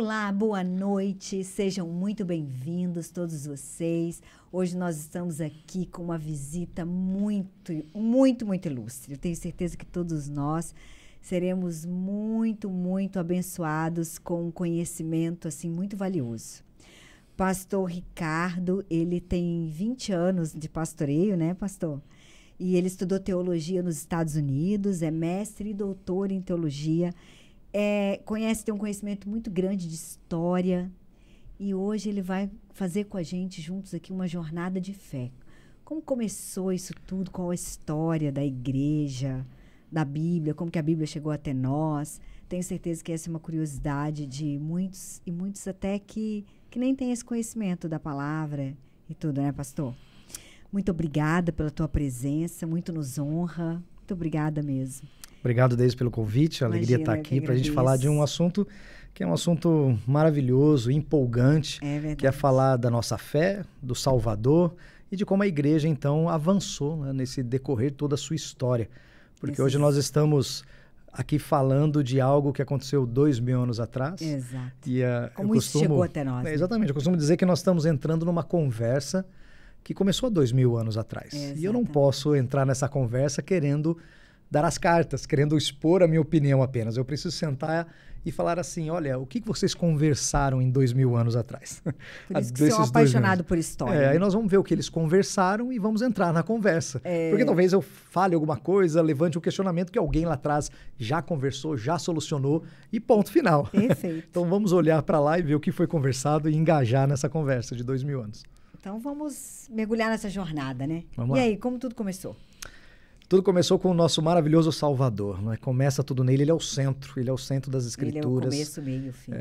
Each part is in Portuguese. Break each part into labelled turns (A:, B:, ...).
A: Olá, boa noite, sejam muito bem-vindos todos vocês. Hoje nós estamos aqui com uma visita muito ilustre. Eu tenho certeza que todos nós seremos muito abençoados com um conhecimento assim muito valioso. Pastor Ricardo, ele tem 20 anos de pastoreio, né, pastor? E ele estudou teologia nos Estados Unidos, é mestre e doutor em teologia. Tem um conhecimento muito grande de história e hoje ele vai fazer com a gente juntos aqui uma jornada de fé. Como começou isso tudo? Qual a história da igreja, da Bíblia, como que a Bíblia chegou até nós? Tenho certeza que essa é uma curiosidade de muitos e muitos até que nem têm esse conhecimento da palavra e tudo, né, pastor? Muito obrigada pela tua presença, muito nos honra. Muito obrigada mesmo.
B: Obrigado, Deise, pelo convite. A alegria estar aqui para a gente falar de um assunto que é um assunto maravilhoso, empolgante, que é falar da nossa fé, do Salvador e de como a igreja, então, avançou, né, nesse decorrer toda a sua história. Porque hoje nós estamos aqui falando de algo que aconteceu 2000 anos atrás.
A: Exato.
B: E,
A: como isso chegou até nós. Né?
B: Exatamente. Eu costumo dizer que nós estamos entrando numa conversa que começou há 2000 anos atrás. E eu não posso entrar nessa conversa querendo dar as cartas, querendo expor a minha opinião apenas. Eu preciso sentar e falar assim, olha, o que vocês conversaram em 2000 anos atrás?
A: Por isso que você é um apaixonado por história.
B: Aí nós vamos ver o que eles conversaram e vamos entrar na conversa. Porque talvez eu fale alguma coisa, levante um questionamento que alguém lá atrás já conversou, já solucionou e ponto final.
A: Perfeito.
B: Então vamos olhar para lá e ver o que foi conversado e engajar nessa conversa de 2000 anos.
A: Então vamos mergulhar nessa jornada, né?
B: Vamos lá.
A: E aí, como tudo começou?
B: Tudo começou com o nosso maravilhoso Salvador, não é? Começa tudo nele, ele é o centro das Escrituras.
A: Ele é o começo, meio, fim.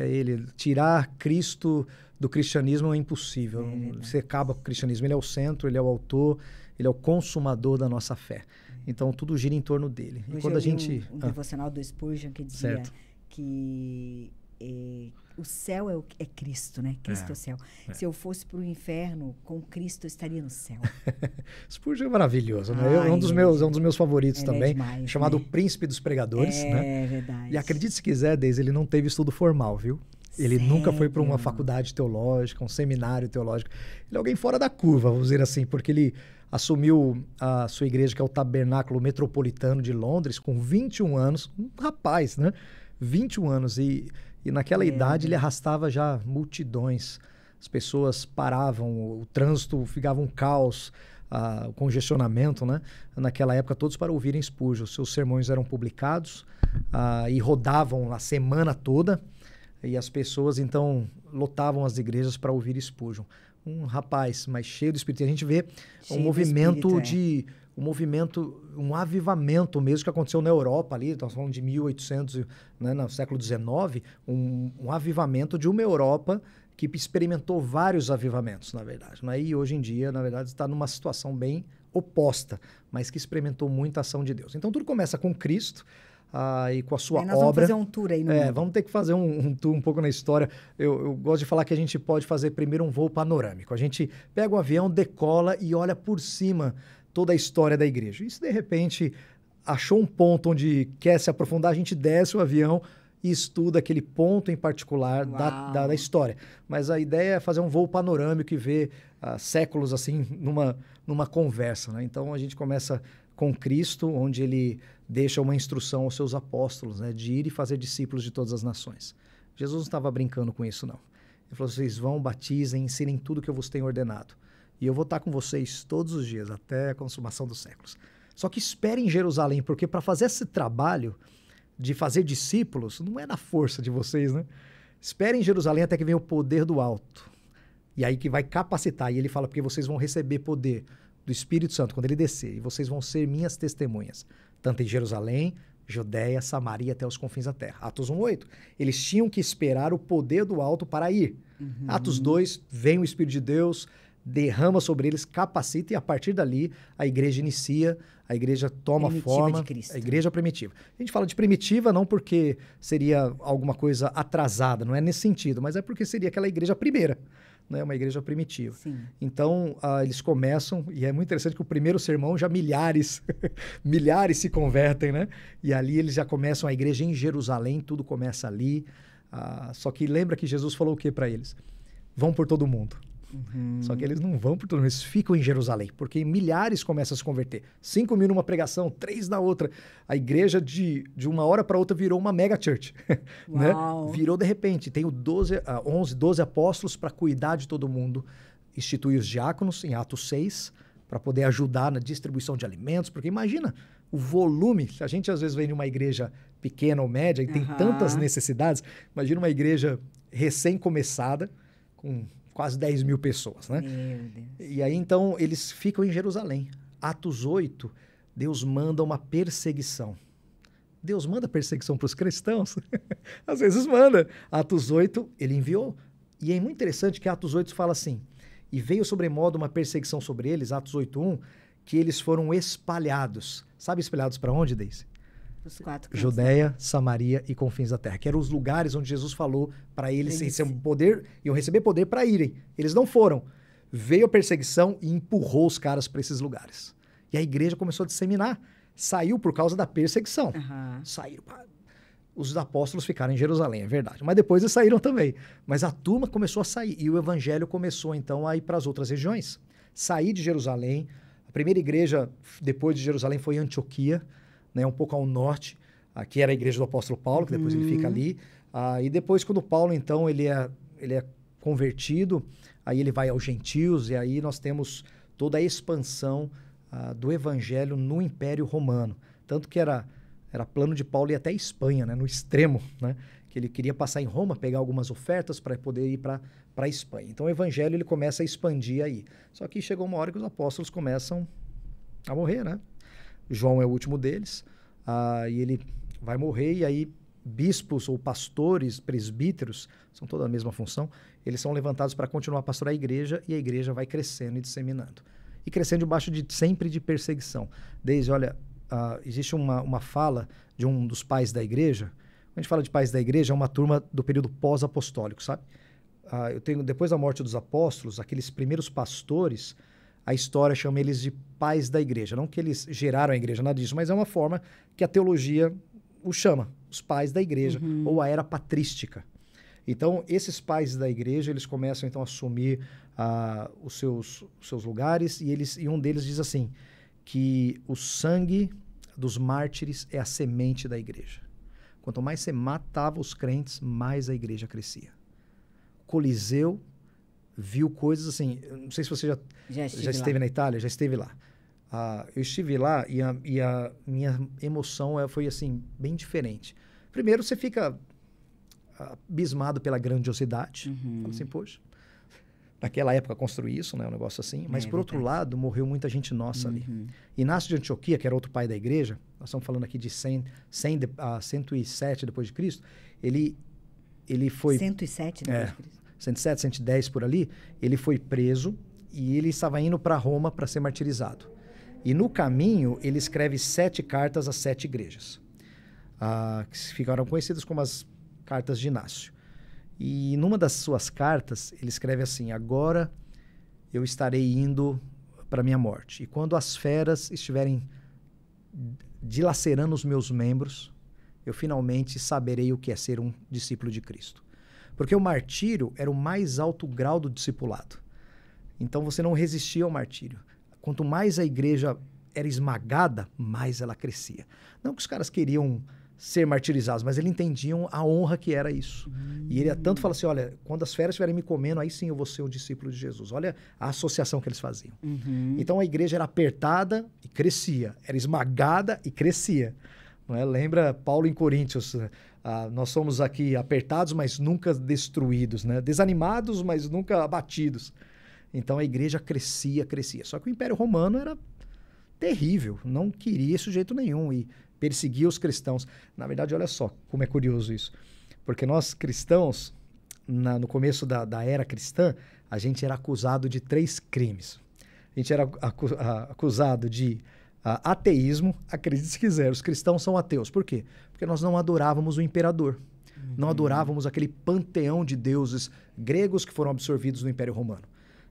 B: Ele. Tirar Cristo do cristianismo é impossível. Você acaba com o cristianismo, ele é o centro, ele é o autor, ele é o consumador da nossa fé. Então tudo gira em torno dele.
A: Hoje
B: e quando
A: eu li um devocional do Spurgeon que dizia que o céu é Cristo, né? Cristo é o céu. Se eu fosse para o inferno, com Cristo eu estaria no céu.
B: Spurgeon é maravilhoso, né? É um dos meus favoritos também,
A: demais,
B: chamado
A: né?
B: Príncipe dos Pregadores, né?
A: É verdade.
B: E acredite se quiser, Deise, ele não teve estudo formal, viu? Ele nunca foi para uma faculdade teológica, um seminário teológico. Ele é alguém fora da curva, vamos dizer assim, porque ele assumiu a sua igreja, que é o Tabernáculo Metropolitano de Londres, com 21 anos. Um rapaz, né? 21 anos. E naquela idade ele arrastava já multidões. As pessoas paravam, o trânsito ficava um caos, o congestionamento, né? Naquela época, todos para ouvirem Spurgeon. Seus sermões eram publicados e rodavam a semana toda. E as pessoas, então, lotavam as igrejas para ouvir Spurgeon. Um rapaz, mas cheio de espírito. E a gente vê um avivamento mesmo que aconteceu na Europa ali, nós falando de 1800, né, no século XIX, um avivamento de uma Europa que experimentou vários avivamentos, na verdade. Né? E hoje em dia, na verdade, está numa situação bem oposta, mas que experimentou muita ação de Deus. Então tudo começa com Cristo, e com a sua obra.
A: Nós vamos fazer um tour aí no mundo.
B: Vamos ter que fazer um tour um pouco na história. Eu gosto de falar que a gente pode fazer primeiro um voo panorâmico. A gente pega o avião, decola e olha por cima toda a história da igreja. E se de repente achou um ponto onde quer se aprofundar, a gente desce o avião e estuda aquele ponto em particular da história. Mas a ideia é fazer um voo panorâmico e ver séculos assim numa conversa. Né? Então a gente começa com Cristo, onde ele deixa uma instrução aos seus apóstolos, né, de ir e fazer discípulos de todas as nações. Jesus não estava brincando com isso, não. Ele falou, vocês vão, batizem, ensinem tudo que eu vos tenho ordenado. E eu vou estar com vocês todos os dias, até a consumação dos séculos. Só que esperem em Jerusalém, porque para fazer esse trabalho de fazer discípulos, não é na força de vocês, né? Esperem em Jerusalém até que venha o poder do alto. E aí que vai capacitar. E ele fala, porque vocês vão receber poder do Espírito Santo quando ele descer. E vocês vão ser minhas testemunhas, tanto em Jerusalém, Judéia, Samaria, até os confins da terra. Atos 1:8. Eles tinham que esperar o poder do alto para ir. Atos 2, vem o Espírito de Deus, derrama sobre eles, capacita, e a partir dali a igreja inicia, a igreja toma forma, a igreja primitiva. A gente fala de primitiva não porque seria alguma coisa atrasada, não é nesse sentido, mas é porque seria aquela igreja primeira, né? Uma igreja primitiva.
A: Sim.
B: Então, eles começam, e é muito interessante que o primeiro sermão já milhares se convertem, né? E ali eles já começam a igreja em Jerusalém, tudo começa ali. Só que lembra que Jesus falou o que para eles? Vão por todo mundo. Só que eles não vão por todo mundo, eles ficam em Jerusalém, porque milhares começam a se converter. 5 mil numa pregação, 3 na outra. A igreja de uma hora para outra virou uma mega church. Né? Virou de repente. Tem 11, 12 apóstolos para cuidar de todo mundo. Institui os diáconos em Atos 6, para poder ajudar na distribuição de alimentos, porque imagina o volume. A gente às vezes vem de uma igreja pequena ou média e tem tantas necessidades. Imagina uma igreja recém-começada, com quase 10 mil pessoas, né?
A: Meu Deus.
B: E aí, então, eles ficam em Jerusalém. Atos 8, Deus manda uma perseguição. Deus manda perseguição para os cristãos? Às vezes manda. Atos 8, ele enviou. E é muito interessante que Atos 8 fala assim, e veio sobremodo uma perseguição sobre eles, Atos 8:1, que eles foram espalhados. Sabe espalhados para onde, Deise?
A: Os 4
B: Judéia, Samaria e confins da terra, que eram os lugares onde Jesus falou para eles iam receber poder para irem. Eles não foram. Veio a perseguição e empurrou os caras para esses lugares. E a igreja começou a disseminar. Saiu por causa da perseguição. Saíram. Os apóstolos ficaram em Jerusalém, é verdade. Mas depois eles saíram também. Mas a turma começou a sair. E o evangelho começou, então, a ir para as outras regiões. Sair de Jerusalém. A primeira igreja, depois de Jerusalém, foi Antioquia, né, um pouco ao norte. Aqui era a igreja do apóstolo Paulo, que depois ele fica ali. E depois, quando Paulo, então, ele é convertido, aí ele vai aos gentios, e aí nós temos toda a expansão do evangelho no Império Romano. Tanto que era plano de Paulo ir até a Espanha, né, no extremo, né, que ele queria passar em Roma, pegar algumas ofertas para poder ir para a Espanha. Então o evangelho ele começa a expandir aí. Só que chegou uma hora que os apóstolos começam a morrer, né? João é o último deles, e ele vai morrer, e aí bispos ou pastores, presbíteros, são toda a mesma função, eles são levantados para continuar a pastorar a igreja, e a igreja vai crescendo e disseminando. E crescendo debaixo sempre de perseguição. Desde, olha, existe uma fala de um dos pais da igreja. Quando a gente fala de pais da igreja, é uma turma do período pós-apostólico, sabe? Depois da morte dos apóstolos, aqueles primeiros pastores, a história chama eles de pais da igreja. Não que eles geraram a igreja, nada disso, mas é uma forma que a teologia os chama, os pais da igreja, ou a era patrística. Então, esses pais da igreja, eles começam então a assumir os seus lugares, e um deles diz assim, que o sangue dos mártires é a semente da igreja. Quanto mais você matava os crentes, mais a igreja crescia. Coliseu viu coisas assim, não sei se você já esteve na Itália, já esteve lá. Eu estive lá e a minha emoção foi assim, bem diferente. Primeiro, você fica abismado pela grandiosidade. Fala assim, poxa, naquela época construir isso, né, um negócio assim. Mas, por outro lado, morreu muita gente nossa ali. Inácio de Antioquia, que era outro pai da igreja, nós estamos falando aqui de 107 depois de Cristo, ele foi...
A: 107 depois de Cristo.
B: 107, 110 por ali, ele foi preso e ele estava indo para Roma para ser martirizado. E no caminho, ele escreve 7 cartas às 7 igrejas, que ficaram conhecidas como as cartas de Inácio. E numa das suas cartas, ele escreve assim, agora eu estarei indo para a minha morte. E quando as feras estiverem dilacerando os meus membros, eu finalmente saberei o que é ser um discípulo de Cristo. Porque o martírio era o mais alto grau do discipulado. Então você não resistia ao martírio. Quanto mais a igreja era esmagada, mais ela crescia. Não que os caras queriam ser martirizados, mas eles entendiam a honra que era isso. E ele tanto fala assim, olha, quando as feras estiverem me comendo, aí sim eu vou ser um discípulo de Jesus. Olha a associação que eles faziam. Então a igreja era apertada e crescia. Era esmagada e crescia. Não é? Lembra Paulo em Coríntios, nós somos aqui apertados, mas nunca destruídos, né? Desanimados, mas nunca abatidos. Então a igreja crescia. Só que o Império Romano era terrível, não queria isso de jeito nenhum e perseguia os cristãos. Na verdade, olha só como é curioso isso. Porque nós cristãos, no começo da era cristã, a gente era acusado de 3 crimes. A gente era acusado de ateísmo, acredite se quiser, os cristãos são ateus. Por quê? Porque nós não adorávamos o imperador. Não adorávamos aquele panteão de deuses gregos que foram absorvidos no Império Romano.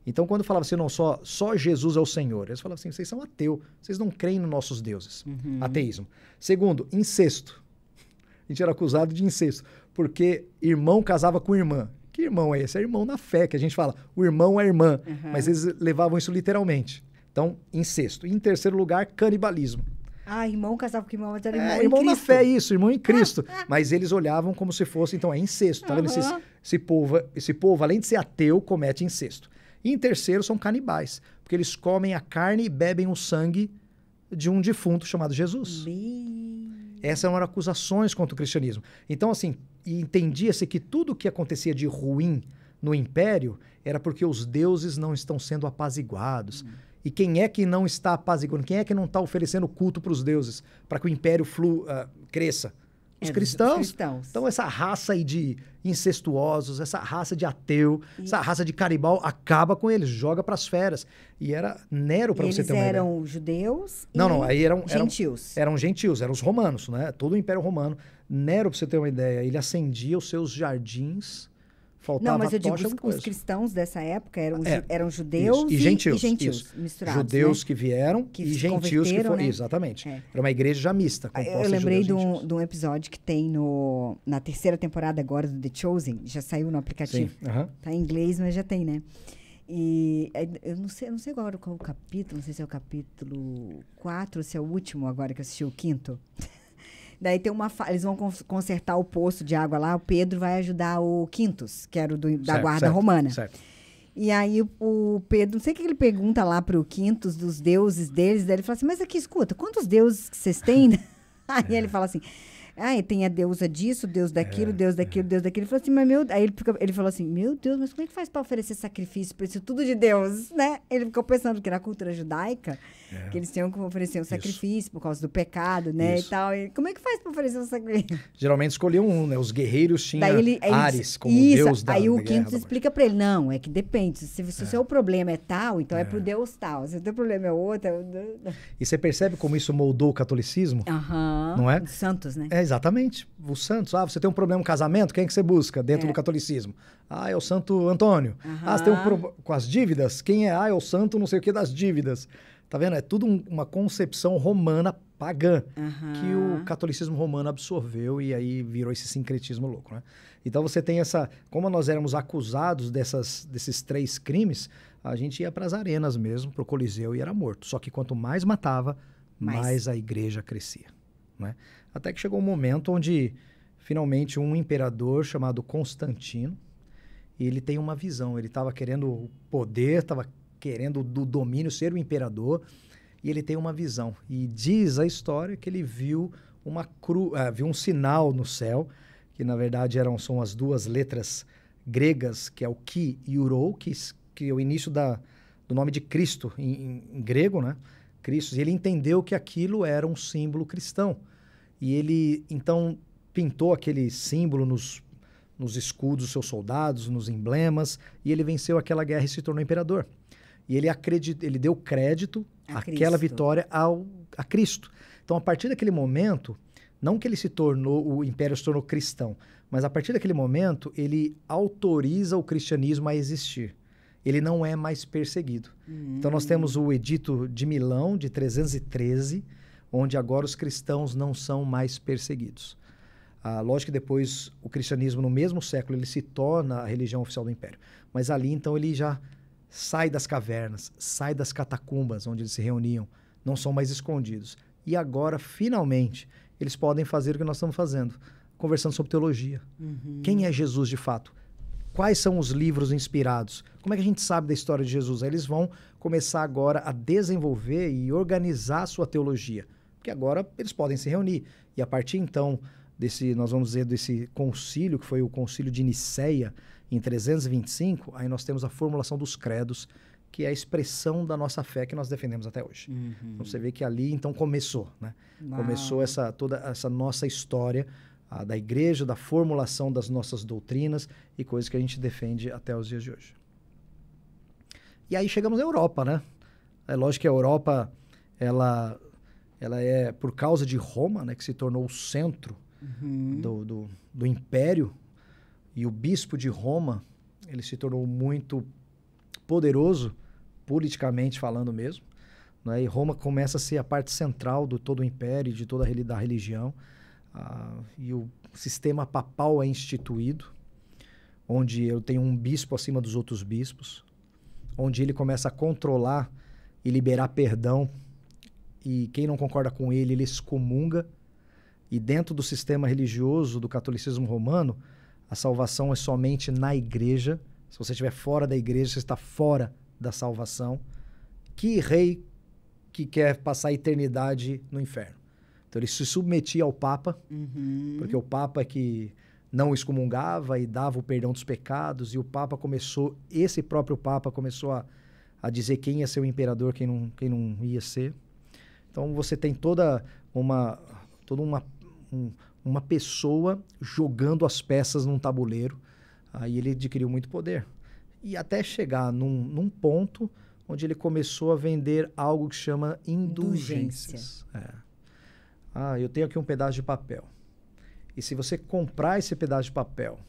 B: Então, quando falava assim, não, só Jesus é o Senhor, eles falavam assim, vocês são ateus, vocês não creem nos nossos deuses. Ateísmo. Segundo, incesto. a gente era acusado de incesto, porque irmão casava com irmã. Que irmão é esse? É irmão na fé, que a gente fala, o irmão é irmã, mas eles levavam isso literalmente. Então, incesto. E em terceiro lugar, canibalismo.
A: Ah, irmão casava com irmão, mas era irmão em
B: irmão
A: Cristo.
B: na fé, isso, irmão em Cristo. Mas eles olhavam como se fosse, então é incesto, tá vendo? Esse povo, além de ser ateu, comete incesto. E em terceiro são canibais, porque eles comem a carne e bebem o sangue de um defunto chamado Jesus. Essas eram acusações contra o cristianismo. Então, assim, entendia-se que tudo o que acontecia de ruim no império era porque os deuses não estão sendo apaziguados. E quem é que não está apaziguando? Quem é que não está oferecendo culto para os deuses, para que o império cresça? Os cristãos. Então, essa raça aí de incestuosos, essa raça de ateu, essa raça de canibal, acaba com eles, joga para as feras. E era Nero, para você ter uma ideia.
A: Eles eram judeus
B: aí eram
A: gentios.
B: Eram gentios, eram os romanos, né? Todo o Império Romano. Nero, para você ter uma ideia, ele acendia os seus jardins, faltava
A: Não, mas eu digo, os cristãos dessa época eram judeus e gentios misturados.
B: Judeus, né? Que vieram
A: que
B: e gentios que foram.
A: Né?
B: Exatamente. Era uma igreja já mista.
A: Eu lembrei de um episódio que tem na terceira temporada agora do The Chosen. Já saiu no aplicativo.
B: Sim.
A: Tá em inglês, mas já tem, né? E eu não sei agora qual o capítulo, não sei se é o capítulo 4 ou se é o último agora que eu assisti, o 5º. Daí tem eles vão consertar o poço de água lá, o Pedro vai ajudar o Quintus, que era da guarda romana.
B: Certo.
A: E aí o Pedro, não sei o que ele pergunta lá pro Quintus, dos deuses deles, daí ele fala assim, mas aqui, escuta, quantos deuses que vocês têm? Aí ele fala assim, tem a deusa disso, deus daquilo, deus daquilo, deus daquilo. Ele falou assim, mas aí ele falou assim, meu Deus, mas como é que faz para oferecer sacrifício para isso tudo de Deus, né? Ele ficou pensando que na cultura judaica, que eles tinham que oferecer um sacrifício por causa do pecado, né? E tal. E como é que faz para oferecer um sacrifício?
B: Geralmente escolhiam um, né? Os guerreiros tinham Ares como deus da
A: Aí o
B: guerra,
A: Quintus explica para ele, não, é que depende. Se o seu problema é tal, então é pro deus tal. Se o teu problema é outro,
B: E você percebe como isso moldou o catolicismo? Não é?
A: Os santos, né?
B: Exatamente. Os santos. Você tem um problema no casamento, quem é que você busca dentro do catolicismo? É o Santo Antônio. Você tem um problema com as dívidas? Quem é? É o santo não sei o que das dívidas. Tá vendo? É tudo uma concepção romana pagã que o catolicismo romano absorveu e aí virou esse sincretismo louco, né? Então você tem como nós éramos acusados desses 3 crimes, a gente ia para as arenas mesmo, pro Coliseu e era morto. Só que quanto mais matava, mais a igreja crescia, né? Até que chegou um momento onde, finalmente, um imperador chamado Constantino, ele tem uma visão. Ele estava querendo o poder, estava querendo do domínio, ser o imperador, e ele tem uma visão. E diz a história que ele viu viu um sinal no céu, que na verdade são as 2 letras gregas, que é o Ki e o Rho, que é o início do nome de Cristo em grego, né? Cristo. E ele entendeu que aquilo era um símbolo cristão. E ele, então, pintou aquele símbolo nos escudos dos seus soldados, nos emblemas, e ele venceu aquela guerra e se tornou imperador. E ele deu crédito àquela vitória a Cristo. Então, a partir daquele momento, não que o império se tornou cristão, mas a partir daquele momento, ele autoriza o cristianismo a existir. Ele não é mais perseguido. Então, nós temos o Edito de Milão, de 313, onde agora os cristãos não são mais perseguidos. Lógico que depois o cristianismo, no mesmo século, ele se torna a religião oficial do império. Mas ali, então, ele já sai das cavernas, sai das catacumbas onde eles se reuniam, não são mais escondidos. E agora, finalmente, eles podem fazer o que nós estamos fazendo, conversando sobre teologia. Quem é Jesus de fato? Quais são os livros inspirados? Como é que a gente sabe da história de Jesus? Aí eles vão começar agora a desenvolver e organizar a sua teologia. Porque agora eles podem se reunir. E a partir, então, nós vamos dizer, desse concílio, que foi o concílio de Nicéia, em 325, aí nós temos a formulação dos credos, que é a expressão da nossa fé que nós defendemos até hoje. Então você vê que ali, então, começou, né? Começou toda essa nossa história da igreja, da formulação das nossas doutrinas e coisas que a gente defende até os dias de hoje. E aí chegamos na Europa, né? É lógico que a Europa, ela é por causa de Roma, né, que se tornou o centro do império, e o bispo de Roma, ele se tornou muito poderoso, politicamente falando mesmo, né? E Roma começa a ser a parte central de todo o império e de toda da religião. e o sistema papal é instituído, onde eu tenho um bispo acima dos outros bispos, onde ele começa a controlar e liberar perdão, e quem não concorda com ele excomunga. E dentro do sistema religioso do catolicismo romano, a salvação é somente na igreja. Se você estiver fora da igreja, você está fora da salvação. Que rei que quer passar a eternidade no inferno? Então ele se submetia ao Papa, porque o Papa é que não excomungava e dava o perdão dos pecados, e o Papa começou, esse próprio Papa começou a dizer quem ia ser o imperador, quem não ia ser. Então você tem toda uma pessoa jogando as peças num tabuleiro. Aí ele adquiriu muito poder. E até chegar num ponto onde ele começou a vender algo que chama indulgências. Eu tenho aqui um pedaço de papel. E se você comprar esse pedaço de papel,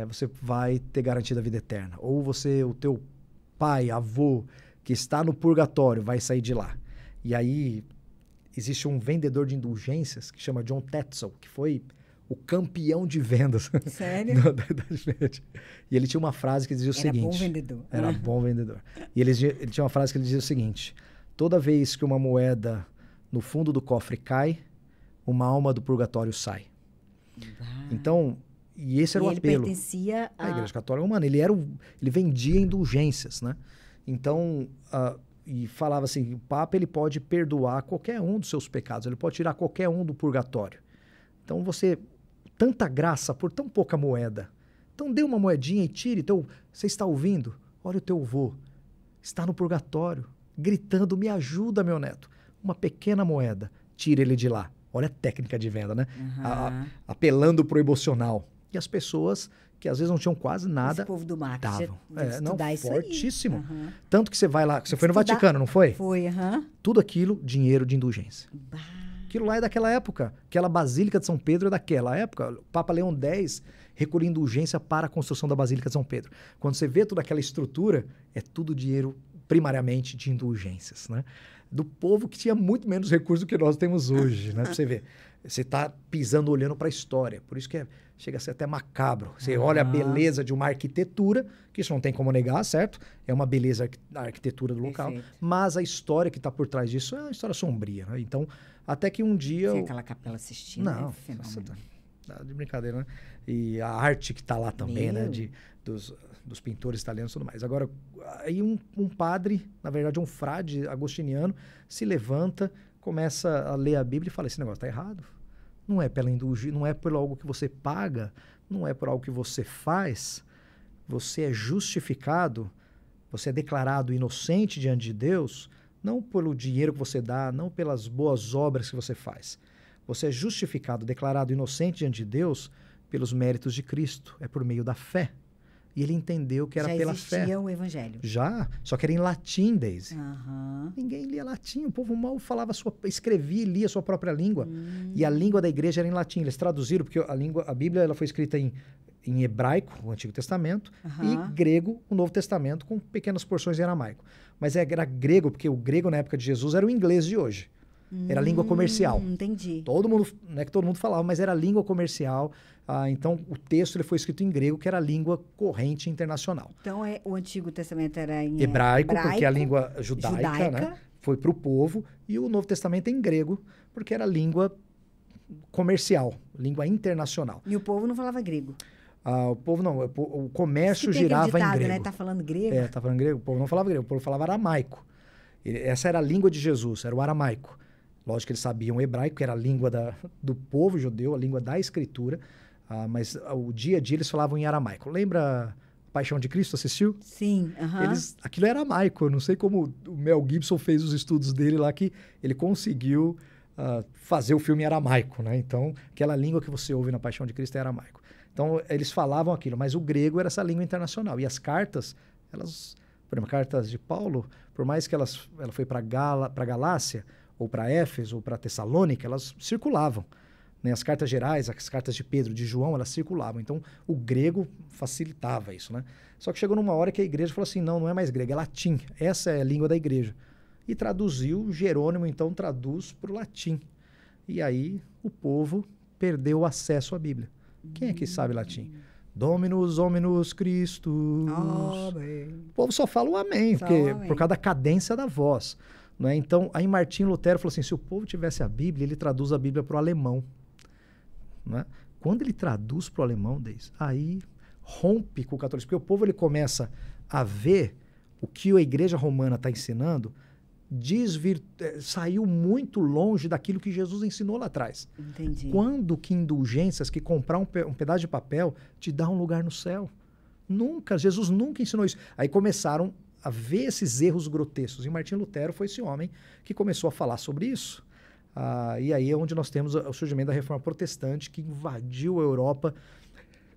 B: você vai ter garantida a vida eterna. Ou o teu pai, avô, que está no purgatório, vai sair de lá. E aí existe um vendedor de indulgências que chama John Tetzel, que foi o campeão de vendas.
A: Sério?
B: E ele tinha uma frase que dizia o seguinte...
A: Era bom vendedor.
B: Era bom vendedor. E ele tinha uma frase que ele dizia o seguinte: toda vez que uma moeda no fundo do cofre cai, uma alma do purgatório sai. Então, e esse era o apelo.
A: Ele pertencia
B: à Igreja Católica Romana. Ele vendia indulgências, né? Então, e falava assim, o Papa ele pode perdoar qualquer um dos seus pecados, ele pode tirar qualquer um do purgatório. Então tanta graça por tão pouca moeda. Então dê uma moedinha e tire. Então, você está ouvindo? Olha o teu avô, está no purgatório, gritando, me ajuda, meu neto. Uma pequena moeda, tira ele de lá. Olha a técnica de venda, né? Apelando pro emocional. E as pessoas que às vezes não tinham quase nada,
A: esse povo do marketing
B: davam.
A: Isso
B: fortíssimo.
A: Aí.
B: Tanto que você vai lá, você foi no Vaticano, não foi?
A: Foi,
B: Tudo aquilo, dinheiro de indulgência. Aquilo lá é daquela época. Aquela Basílica de São Pedro é daquela época. O Papa Leão X recolheu indulgência para a construção da Basílica de São Pedro. Quando você vê toda aquela estrutura, é tudo dinheiro primariamente de indulgências, né? Do povo que tinha muito menos recursos do que nós temos hoje, né? Pra você ver. Você está pisando, olhando para a história. Por isso que chega a ser até macabro. Você olha a beleza de uma arquitetura, que isso não tem como negar, certo? É uma beleza da arquitetura do local. Perfeito. Mas a história que está por trás disso é uma história sombria, né? Então, até que um dia...
A: Tem aquela Capela Sistina,
B: não, de brincadeira, né? E a arte que está lá também, né? Dos pintores italianos e tudo mais. Agora, aí um padre, na verdade um frade agostiniano, se levanta, começa a ler a Bíblia e fala, esse negócio está errado. Não é pela indulgência, não é por algo que você paga, não é por algo que você faz. Você é justificado, você é declarado inocente diante de Deus, não pelo dinheiro que você dá, não pelas boas obras que você faz. Você é justificado, declarado inocente diante de Deus pelos méritos de Cristo. É por meio da fé. E ele entendeu que era pela fé. Já
A: existia o evangelho.
B: Já, só que era em latim, Daisy. Ninguém lia latim, o povo mal escrevia e lia a sua própria língua. E a língua da igreja era em latim. Eles traduziram, porque a Bíblia ela foi escrita em hebraico, o Antigo Testamento, e grego, o Novo Testamento, com pequenas porções em aramaico. Mas era grego, porque o grego na época de Jesus era o inglês de hoje. Era a língua comercial.
A: Entendi.
B: Todo mundo, não é que todo mundo falava, mas era a língua comercial. Então, o texto ele foi escrito em grego, que era a língua corrente internacional.
A: Então, o Antigo Testamento era em
B: hebraico, porque é a língua judaica. Né? Foi para o povo. E o Novo Testamento é em grego, porque era a língua comercial, língua internacional.
A: E o povo não falava grego?
B: O povo não. O comércio girava em grego.
A: Né? Tá falando grego?
B: Tá falando grego. O povo não falava grego, o povo falava aramaico. Essa era a língua de Jesus, era o aramaico. Lógico que eles sabiam hebraico, que era a língua do povo judeu, a língua da escritura, mas o dia a dia eles falavam em aramaico. Lembra Paixão de Cristo, assistiu?
A: Sim.
B: Aquilo era aramaico, eu não sei como o Mel Gibson fez os estudos dele lá, que ele conseguiu fazer o filme em aramaico, né? Então, aquela língua que você ouve na Paixão de Cristo é aramaico. Então, eles falavam aquilo, mas o grego era essa língua internacional. E as cartas, por exemplo, cartas de Paulo, por mais que ela foi para Galácia, ou para Éfeso, ou para Tessalônica, elas circulavam. Né? As cartas gerais, as cartas de Pedro, de João, elas circulavam. Então, o grego facilitava isso. Né? Só que chegou numa hora que a igreja falou assim, não é mais grego, é latim. Essa é a língua da igreja. E traduziu, Jerônimo, então, traduz para o latim. E aí, o povo perdeu o acesso à Bíblia. Quem é que sabe latim? Dominus, Hominus, Christus. O povo só fala o amém, por causa da cadência da voz. Não é? Então, aí Martinho Lutero falou assim, se o povo tivesse a Bíblia, ele traduz a Bíblia para o alemão. Não é? Quando ele traduz para o alemão, aí rompe com o catolicismo, porque o povo ele começa a ver o que a Igreja Romana está ensinando, saiu muito longe daquilo que Jesus ensinou lá atrás.
A: Entendi.
B: Quando que indulgências, que comprar um pedaço de papel te dá um lugar no céu? Nunca, Jesus nunca ensinou isso. Aí começaram a ver esses erros grotescos. E Martinho Lutero foi esse homem que começou a falar sobre isso. E aí é onde nós temos o surgimento da Reforma Protestante, que invadiu a Europa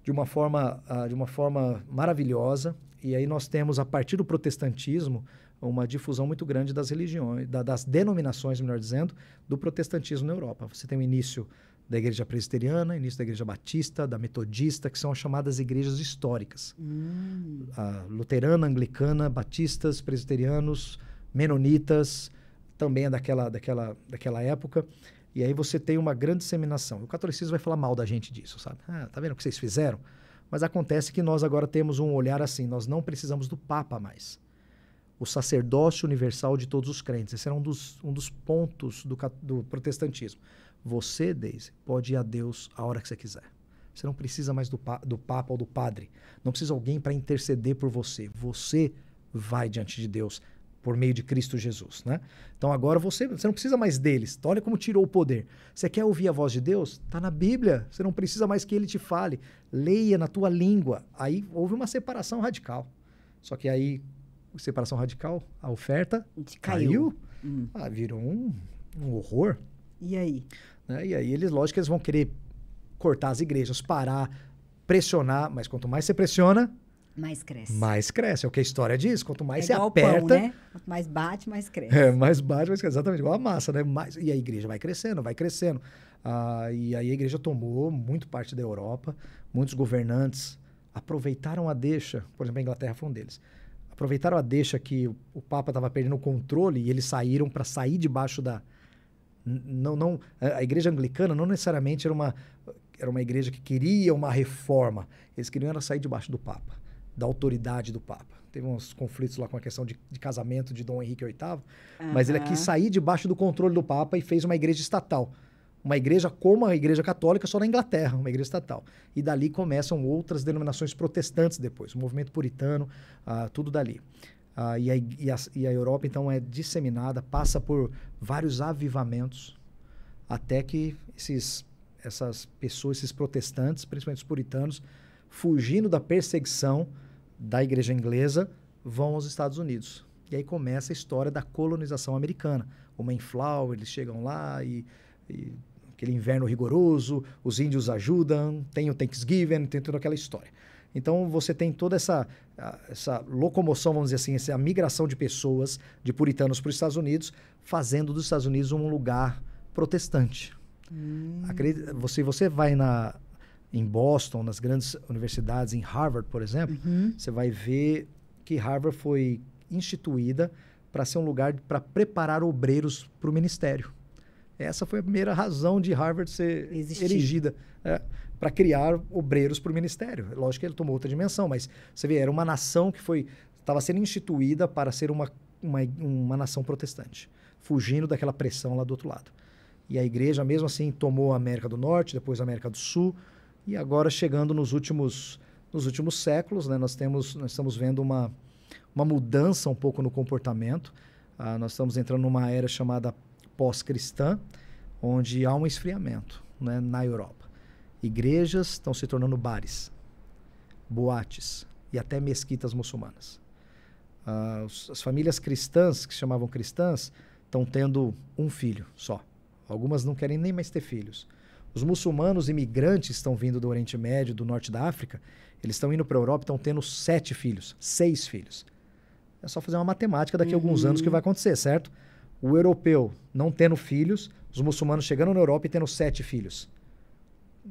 B: de uma forma maravilhosa. E aí nós temos, a partir do protestantismo, uma difusão muito grande das religiões, das denominações, melhor dizendo, do protestantismo na Europa. Você tem o início da Igreja Presbiteriana, início da Igreja Batista, da Metodista, que são as chamadas igrejas históricas. A luterana, anglicana, batistas, presbiterianos, menonitas, também é daquela época. E aí você tem uma grande disseminação. O catolicismo vai falar mal da gente disso, sabe? Tá vendo o que vocês fizeram? Mas acontece que nós agora temos um olhar assim, nós não precisamos do Papa mais. O sacerdócio universal de todos os crentes. Esse era um dos pontos do protestantismo. Você, Deise, pode ir a Deus a hora que você quiser. Você não precisa mais do Papa ou do Padre. Não precisa alguém para interceder por você. Você vai diante de Deus por meio de Cristo Jesus, né? Então agora você não precisa mais deles. Olha como tirou o poder. Você quer ouvir a voz de Deus? Está na Bíblia. Você não precisa mais que ele te fale. Leia na tua língua. Aí houve uma separação radical. Só que aí, separação radical, a oferta caiu. Virou um horror.
A: E aí?
B: E aí, lógico que eles vão querer cortar as igrejas, parar, pressionar, mas quanto mais você pressiona,
A: mais cresce.
B: Mais cresce, é o que a história diz. Quanto mais você
A: igual
B: aperta...
A: pão, né? Quanto mais bate, mais cresce.
B: Mais bate, mais cresce. Exatamente, igual a massa, né? E a igreja vai crescendo, vai crescendo. E aí a igreja tomou muito parte da Europa. Muitos governantes aproveitaram a deixa. Por exemplo, a Inglaterra foi um deles. Aproveitaram a deixa que o Papa estava perdendo o controle e eles saíram para sair debaixo da... a igreja anglicana não necessariamente era uma igreja que queria uma reforma. Eles queriam sair debaixo do Papa, da autoridade do Papa. Teve uns conflitos lá com a questão de casamento de Dom Henrique VIII, mas ele quis sair debaixo do controle do Papa e fez uma igreja estatal. Uma igreja como a igreja católica, só na Inglaterra, uma igreja estatal. E dali começam outras denominações protestantes depois, o movimento puritano, tudo dali. E a Europa, então, é disseminada, passa por vários avivamentos, até que essas pessoas, esses protestantes, principalmente os puritanos, fugindo da perseguição da igreja inglesa, vão aos Estados Unidos. E aí começa a história da colonização americana. O Mayflower, eles chegam lá e aquele inverno rigoroso, os índios ajudam, tem o Thanksgiving, tem toda aquela história. Então, você tem toda essa locomoção, vamos dizer assim, essa migração de pessoas, de puritanos para os Estados Unidos, fazendo dos Estados Unidos um lugar protestante. Se você vai em Boston, nas grandes universidades, em Harvard, por exemplo, você vai ver que Harvard foi instituída para ser um lugar para preparar obreiros para o ministério. Essa foi a primeira razão de Harvard ser erigida, para criar obreiros para o ministério. Lógico que ele tomou outra dimensão, mas você vê, era uma nação que estava sendo instituída para ser uma nação protestante, fugindo daquela pressão lá do outro lado. E a igreja, mesmo assim, tomou a América do Norte, depois a América do Sul, e agora chegando nos últimos séculos, né, nós estamos vendo uma mudança um pouco no comportamento. Nós estamos entrando numa era chamada pós-cristã, onde há um esfriamento, né, na Europa. Igrejas estão se tornando bares, boates e até mesquitas muçulmanas. As famílias cristãs, que se chamavam cristãs, estão tendo um filho só. Algumas não querem nem mais ter filhos. Os muçulmanos imigrantes estão vindo do Oriente Médio, do Norte da África, eles estão indo para a Europa e estão tendo 7 filhos, 6 filhos. É só fazer uma matemática daqui a alguns anos que vai acontecer, certo? O europeu não tendo filhos, os muçulmanos chegando na Europa e tendo 7 filhos.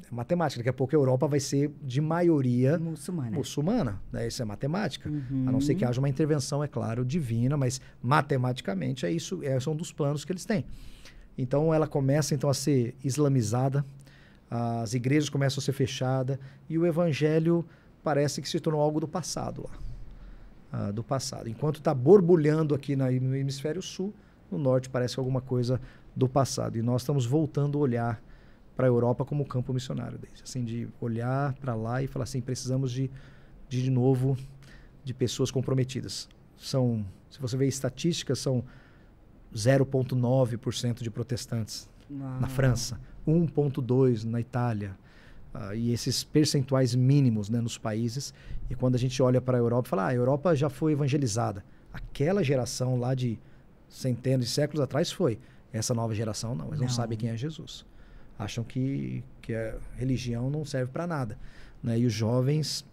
B: É matemática. Daqui a pouco a Europa vai ser de maioria muçulmana. Né? Isso é matemática. A não ser que haja uma intervenção, é claro, divina, mas matematicamente é isso, é um dos planos que eles têm. Então ela começa então a ser islamizada. as igrejas começam a ser fechadas e o evangelho parece que se tornou algo do passado lá. Do passado. Enquanto está borbulhando aqui no hemisfério sul, no norte parece que alguma coisa do passado. E nós estamos voltando a olhar para a Europa como campo missionário deles. Assim, de olhar para lá e falar assim, precisamos de novo, de pessoas comprometidas. Se você vê estatísticas, são 0,9% de protestantes na França, 1,2% na Itália, e esses percentuais mínimos, né, nos países. E quando a gente olha para a Europa, fala, a Europa já foi evangelizada. Aquela geração lá de centenas de séculos atrás foi. Essa nova geração não, eles não sabem quem é Jesus. Acham que a religião não serve para nada, né? E os jovens,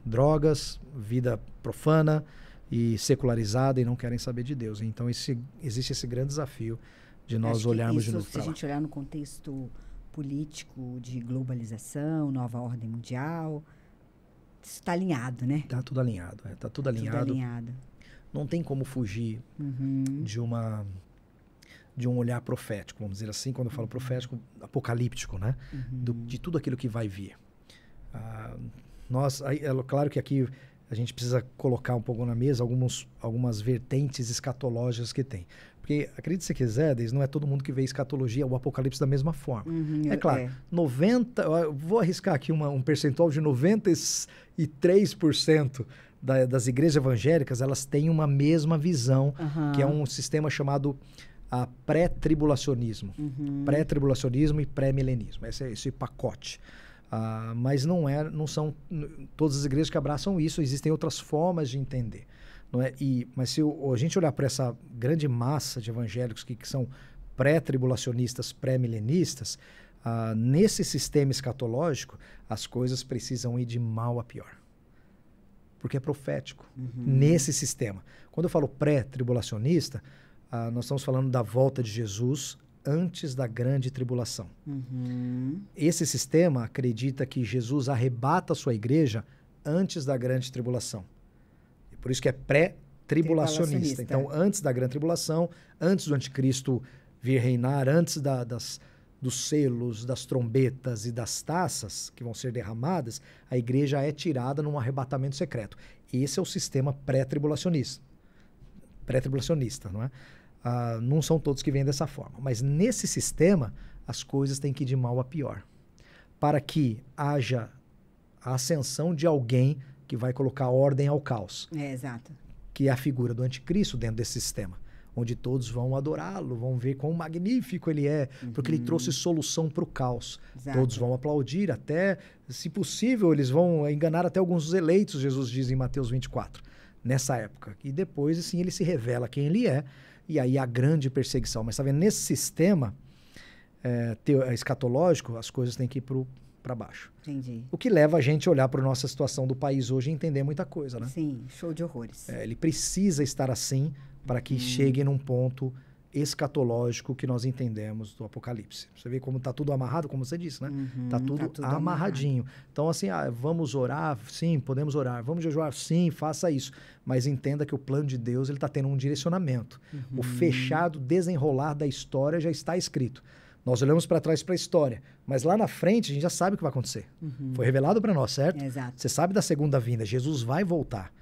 B: drogas, vida profana e secularizada, e não querem saber de Deus. Então existe esse grande desafio de nós olharmos de novo para lá.
A: Se a gente olhar no contexto político de globalização, nova ordem mundial, isso está alinhado, né?
B: Está tudo alinhado. Está tudo alinhado.
A: Tudo alinhado.
B: Não tem como fugir de um olhar profético, vamos dizer assim, quando eu falo profético, apocalíptico, né? De tudo aquilo que vai vir. Claro que aqui a gente precisa colocar um pouco na mesa algumas vertentes escatológicas que tem. Porque, acredite se quiser, não é todo mundo que vê escatologia, o apocalipse da mesma forma. É claro, 90%, eu vou arriscar aqui um percentual de 93% das igrejas evangélicas, elas têm uma mesma visão, que é um sistema chamado pré-tribulacionismo. Pré-tribulacionismo e pré-milenismo. Esse pacote. Mas não são todas as igrejas que abraçam isso, existem outras formas de entender. Não é? Mas se a gente olhar para essa grande massa de evangélicos que são pré-tribulacionistas, pré-milenistas, nesse sistema escatológico, as coisas precisam ir de mal a pior. Porque é profético nesse sistema. Quando eu falo pré-tribulacionista, nós estamos falando da volta de Jesus antes da grande tribulação. Esse sistema acredita que Jesus arrebata a sua igreja antes da grande tribulação. E por isso que é pré-tribulacionista. Então, antes da grande tribulação, antes do anticristo vir reinar, antes dos selos, das trombetas e das taças que vão ser derramadas, a igreja é tirada num arrebatamento secreto. Esse é o sistema pré-tribulacionista. Pré-tribulacionista, não é? Não são todos que vêm dessa forma. Mas nesse sistema, as coisas têm que ir de mal a pior. Para que haja a ascensão de alguém que vai colocar ordem ao caos.
A: Exato.
B: Que é a figura do anticristo dentro desse sistema. Onde todos vão adorá-lo, vão ver quão magnífico ele é, porque ele trouxe solução para o caos. Exato. Todos vão aplaudir até, se possível, eles vão enganar até alguns dos eleitos, Jesus diz em Mateus 24, nessa época. E depois, assim, ele se revela quem ele é, e aí a grande perseguição. Mas, sabe, nesse sistema escatológico, as coisas têm que ir para baixo.
A: Entendi.
B: O que leva a gente a olhar para a nossa situação do país hoje e entender muita coisa, né?
A: Sim, show de horrores.
B: Ele precisa estar assim para que chegue num ponto escatológico que nós entendemos do Apocalipse. Você vê como está tudo amarrado, como você disse, né? Tá tudo amarradinho. Então, assim, vamos orar? Sim, podemos orar. Vamos jejuar? Sim, faça isso. Mas entenda que o plano de Deus está tendo um direcionamento. O fechado, desenrolar da história já está escrito. Nós olhamos para trás para a história, mas lá na frente a gente já sabe o que vai acontecer. Foi revelado para nós, certo?
A: Exato.
B: Você sabe da segunda vinda, Jesus vai voltar.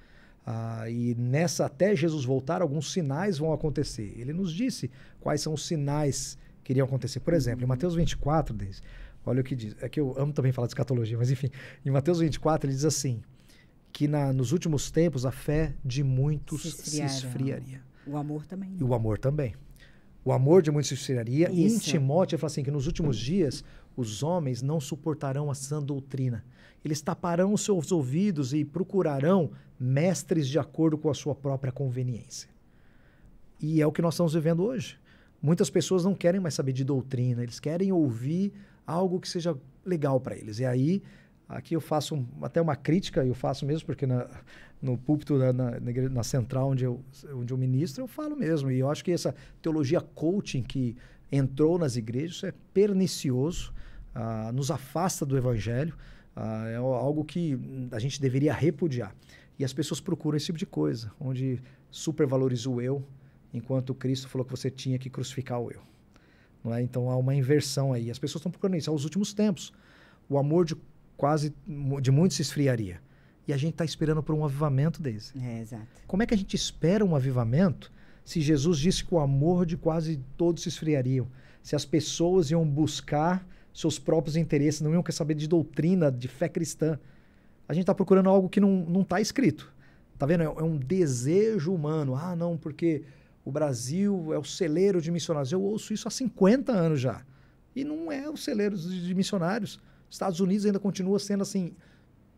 B: E até Jesus voltar, alguns sinais vão acontecer. Ele nos disse quais são os sinais que iriam acontecer. Por exemplo, em Mateus 24, olha o que diz. É que eu amo também falar de escatologia, mas enfim. Em Mateus 24, ele diz assim, que nos últimos tempos a fé de muitos se esfriaria.
A: O amor também.
B: E o amor também. O amor de muitos se esfriaria. E em Timóteo, ele fala assim, que nos últimos dias os homens não suportarão a sã doutrina. Eles taparão os seus ouvidos e procurarão mestres de acordo com a sua própria conveniência. E é o que nós estamos vivendo hoje. Muitas pessoas não querem mais saber de doutrina, eles querem ouvir algo que seja legal para eles. E aí, aqui eu faço até uma crítica, eu faço mesmo, porque no púlpito, na central onde eu ministro, eu falo mesmo. E eu acho que essa teologia coaching que entrou nas igrejas é pernicioso, nos afasta do evangelho, é algo que a gente deveria repudiar. E as pessoas procuram esse tipo de coisa, onde supervaloriza o eu, enquanto Cristo falou que você tinha que crucificar o eu. não é? Então há uma inversão aí. As pessoas estão procurando isso. Aos últimos tempos, o amor de muitos se esfriaria. E a gente está esperando por um avivamento desse.
A: Exato.
B: Como é que a gente espera um avivamento se Jesus disse que o amor de quase todos se esfriariam? Se as pessoas iam buscar seus próprios interesses, não iam querer saber de doutrina, de fé cristã. A gente está procurando algo que não está escrito. Tá vendo? É um desejo humano. Ah, não, porque o Brasil é o celeiro de missionários. Eu ouço isso há 50 anos já. E não é o celeiro de missionários. Estados Unidos ainda continua sendo assim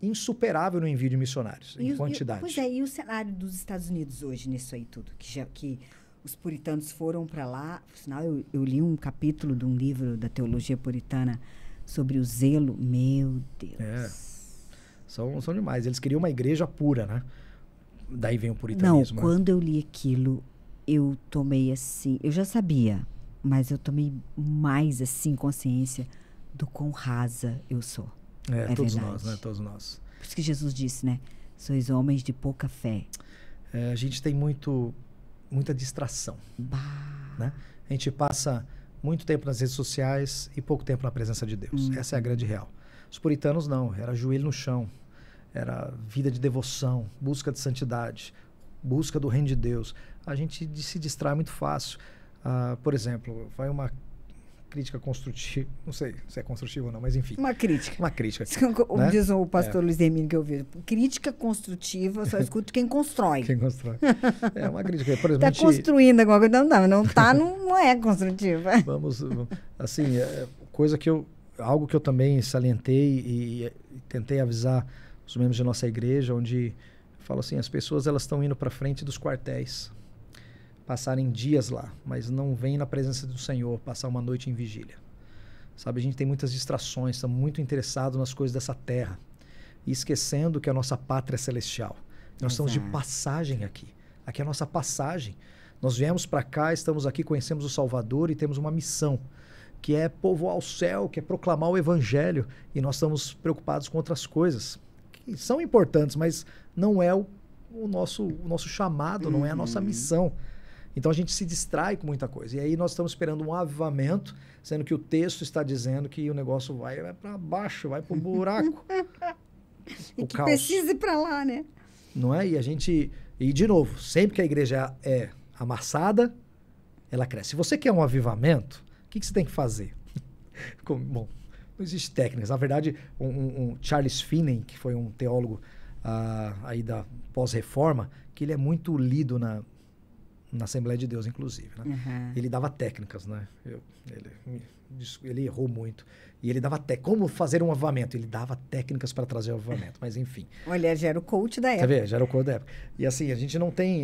B: insuperável no envio de missionários, em quantidade.
A: Pois é, e o cenário dos Estados Unidos hoje nisso aí tudo? Que os puritanos foram para lá. Por sinal, eu li um capítulo de um livro da teologia puritana sobre o zelo. Meu Deus.
B: São demais. Eles queriam uma igreja pura, né? Daí vem o puritanismo.
A: Não, quando eu li aquilo, eu tomei assim... Eu já sabia, mas eu tomei mais assim consciência do quão rasa eu sou.
B: Todos
A: verdade.
B: nós, né? Todos nós.
A: Por isso que Jesus disse, né? Sois homens de pouca fé.
B: A gente tem muita distração. Né? A gente passa muito tempo nas redes sociais e pouco tempo na presença de Deus. Essa é a grande real. Os puritanos não. Era joelho no chão. Era vida de devoção, busca de santidade, busca do reino de Deus. A gente se distrai muito fácil. Por exemplo, vai uma crítica construtiva, não sei se é construtiva ou não, mas enfim.
A: Uma crítica.
B: Uma crítica.
A: Como
B: né?
A: diz o pastor Luiz Hermínio que eu vi, crítica construtiva, só escuto quem constrói.
B: Quem constrói. É uma crítica. Por exemplo,
A: está construindo alguma coisa, não é construtiva.
B: Vamos, assim, algo que eu também salientei e tentei avisar os membros de nossa igreja, onde eu falo assim, as pessoas elas estão indo para frente dos quartéis, passarem dias lá, mas não vêm na presença do Senhor, passar uma noite em vigília. Sabe, a gente tem muitas distrações, estamos muito interessados nas coisas dessa terra e esquecendo que a nossa pátria é celestial. Nós estamos de passagem aqui. Aqui é a nossa passagem. Nós viemos para cá, estamos aqui, conhecemos o Salvador e temos uma missão, que é povoar o céu, que é proclamar o Evangelho, e nós estamos preocupados com outras coisas que são importantes, mas não é o nosso chamado, não é a nossa missão. Então a gente se distrai com muita coisa. E aí nós estamos esperando um avivamento, sendo que o texto está dizendo que o negócio vai para baixo, vai para o buraco.
A: E que precisa ir para lá, né?
B: Não é? E de novo, sempre que a igreja é amassada, ela cresce. Se você quer um avivamento, o que você tem que fazer? Bom, não existe técnicas. Na verdade, um Charles Finney, que foi um teólogo aí da pós-reforma, que ele é muito lido na Assembleia de Deus, inclusive. Né?
A: Uhum.
B: Ele dava técnicas, né? Ele errou muito. E ele dava como fazer um avivamento. Ele dava técnicas para trazer o avivamento, mas enfim.
A: Olha, já era o coach da época.
B: Tá vendo? Já era o coach da época. E assim,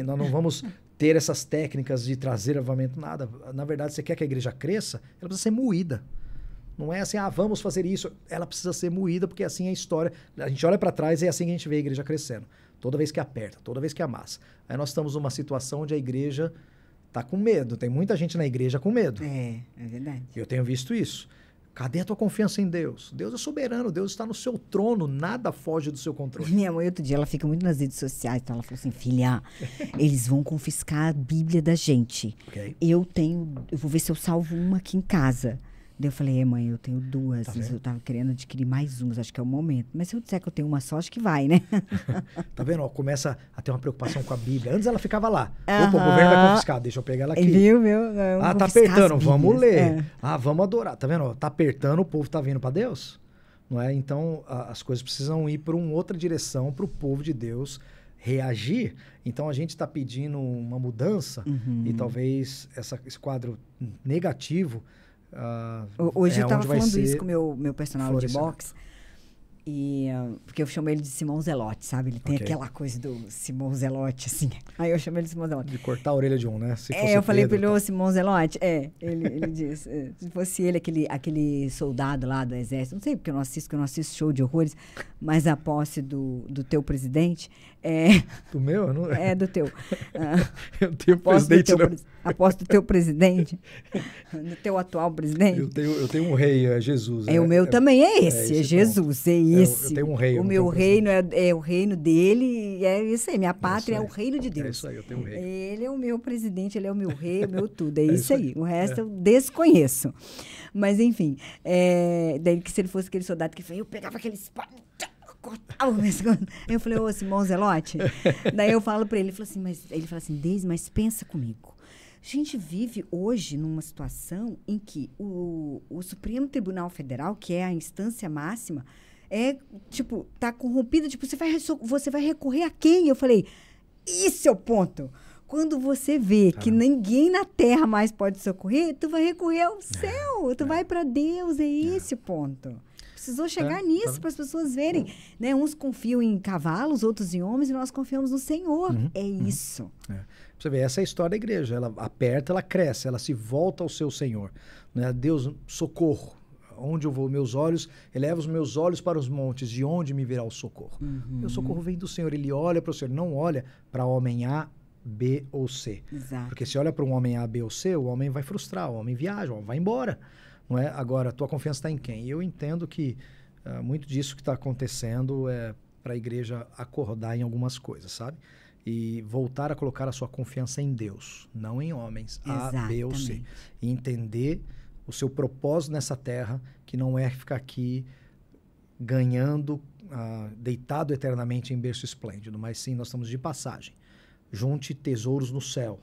B: nós não vamos ter essas técnicas de trazer avivamento, nada. Na verdade, você quer que a igreja cresça, ela precisa ser moída. Não é assim, vamos fazer isso. Ela precisa ser moída, porque assim é a história. A gente olha para trás e é assim que a gente vê a igreja crescendo. Toda vez que aperta, toda vez que amassa. Aí nós estamos numa situação onde a igreja está com medo. Tem muita gente na igreja com medo.
A: É verdade.
B: E eu tenho visto isso. Cadê a tua confiança em Deus? Deus é soberano, Deus está no seu trono, nada foge do seu controle.
A: Minha mãe, outro dia, ela fica muito nas redes sociais, então ela falou assim, filha, eles vão confiscar a Bíblia da gente.
B: Okay.
A: Eu vou ver se eu salvo uma aqui em casa. Daí eu falei, mãe, eu tenho duas, mas eu tava querendo adquirir mais umas, acho que é o momento. Mas se eu disser que eu tenho uma só, acho que vai, né?
B: Tá vendo? Começa a ter uma preocupação com a Bíblia. Antes ela ficava lá. Opa, o governo vai confiscar, deixa eu pegar ela aqui.
A: Viu, meu?
B: Tá apertando, vamos ler. Vamos adorar. Tá vendo? Tá apertando, o povo tá vindo para Deus. Não é? Então, as coisas precisam ir para uma outra direção, para o povo de Deus reagir. Então, a gente está pedindo uma mudança e talvez esse quadro negativo...
A: Hoje eu estava falando isso com o meu personal de boxe, porque eu chamo ele de Simão Zelote, sabe? Ele tem aquela coisa do Simão Zelote, assim. Aí eu chamo ele de Simão Zelote.
B: De cortar a orelha de um, né? Se fosse
A: eu falei para
B: ele,
A: ô Simão Zelote, ele disse, se fosse ele, aquele soldado lá do exército, não sei porque eu não assisto show de horrores, mas a posse do teu presidente,
B: Do meu? Não...
A: É do teu.
B: Eu tenho presidente.
A: Aposto do teu presidente. Do teu atual presidente.
B: Eu tenho um rei, é Jesus.
A: O meu também é esse, é Jesus, é esse.
B: Eu tenho um rei.
A: O meu reino é o reino dele, é isso aí. Minha pátria é o reino de Deus.
B: É isso aí, eu tenho um rei.
A: Ele é o meu presidente, ele é o meu rei, o meu tudo. É isso aí. O resto eu desconheço. Mas, enfim, daí que se ele fosse aquele soldado que eu pegava aquele espada, cortava. Eu falei, ô, Simão Zelote. Daí eu falo para ele, ele fala assim, Deise, mas pensa comigo. A gente vive hoje numa situação em que o Supremo Tribunal Federal, que é a instância máxima, tá corrompido, você vai recorrer a quem? Eu falei, esse é o ponto. Quando você vê que ninguém na Terra mais pode socorrer, tu vai recorrer ao céu, tu vai para Deus, é esse o ponto. Precisou chegar nisso para as pessoas verem, né? Uns confiam em cavalos, outros em homens, e nós confiamos no Senhor. Isso.
B: Você vê, essa é a história da igreja. Ela aperta, ela cresce, ela se volta ao seu Senhor. Né? Deus, socorro. Onde eu vou? Eleva os meus olhos para os montes, de onde me virá o socorro? Meu socorro vem do Senhor. Ele olha para o Senhor, não olha para homem A, B ou C.
A: Exato.
B: Porque se olha para um homem A, B ou C, o homem vai frustrar, o homem viaja, o homem vai embora. Não é? Agora, a tua confiança está em quem? E eu entendo que muito disso que está acontecendo é para a igreja acordar em algumas coisas, sabe? E voltar a colocar a sua confiança em Deus, não em homens, A, B ou C. E entender o seu propósito nessa terra, que não é ficar aqui ganhando, deitado eternamente em berço esplêndido, mas sim, nós estamos de passagem. Junte tesouros no céu.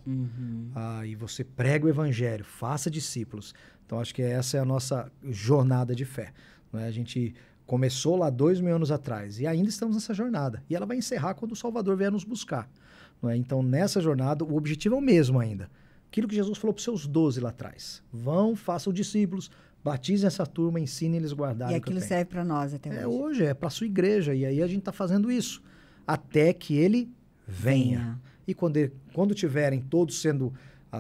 B: E você prega o evangelho, faça discípulos. Então, acho que essa é a nossa jornada de fé. Não é? A gente começou lá 2000 anos atrás e ainda estamos nessa jornada. E ela vai encerrar quando o Salvador vier nos buscar. Não é? Então, nessa jornada, o objetivo é o mesmo ainda. Aquilo que Jesus falou para os seus 12 lá atrás. Vão, façam discípulos, batizem essa turma, ensinem eles a guardar.
A: E aquilo serve para nós até hoje.
B: Hoje, é para a sua igreja. E aí a gente está fazendo isso. Até que ele venha. E quando tiverem todos sendo...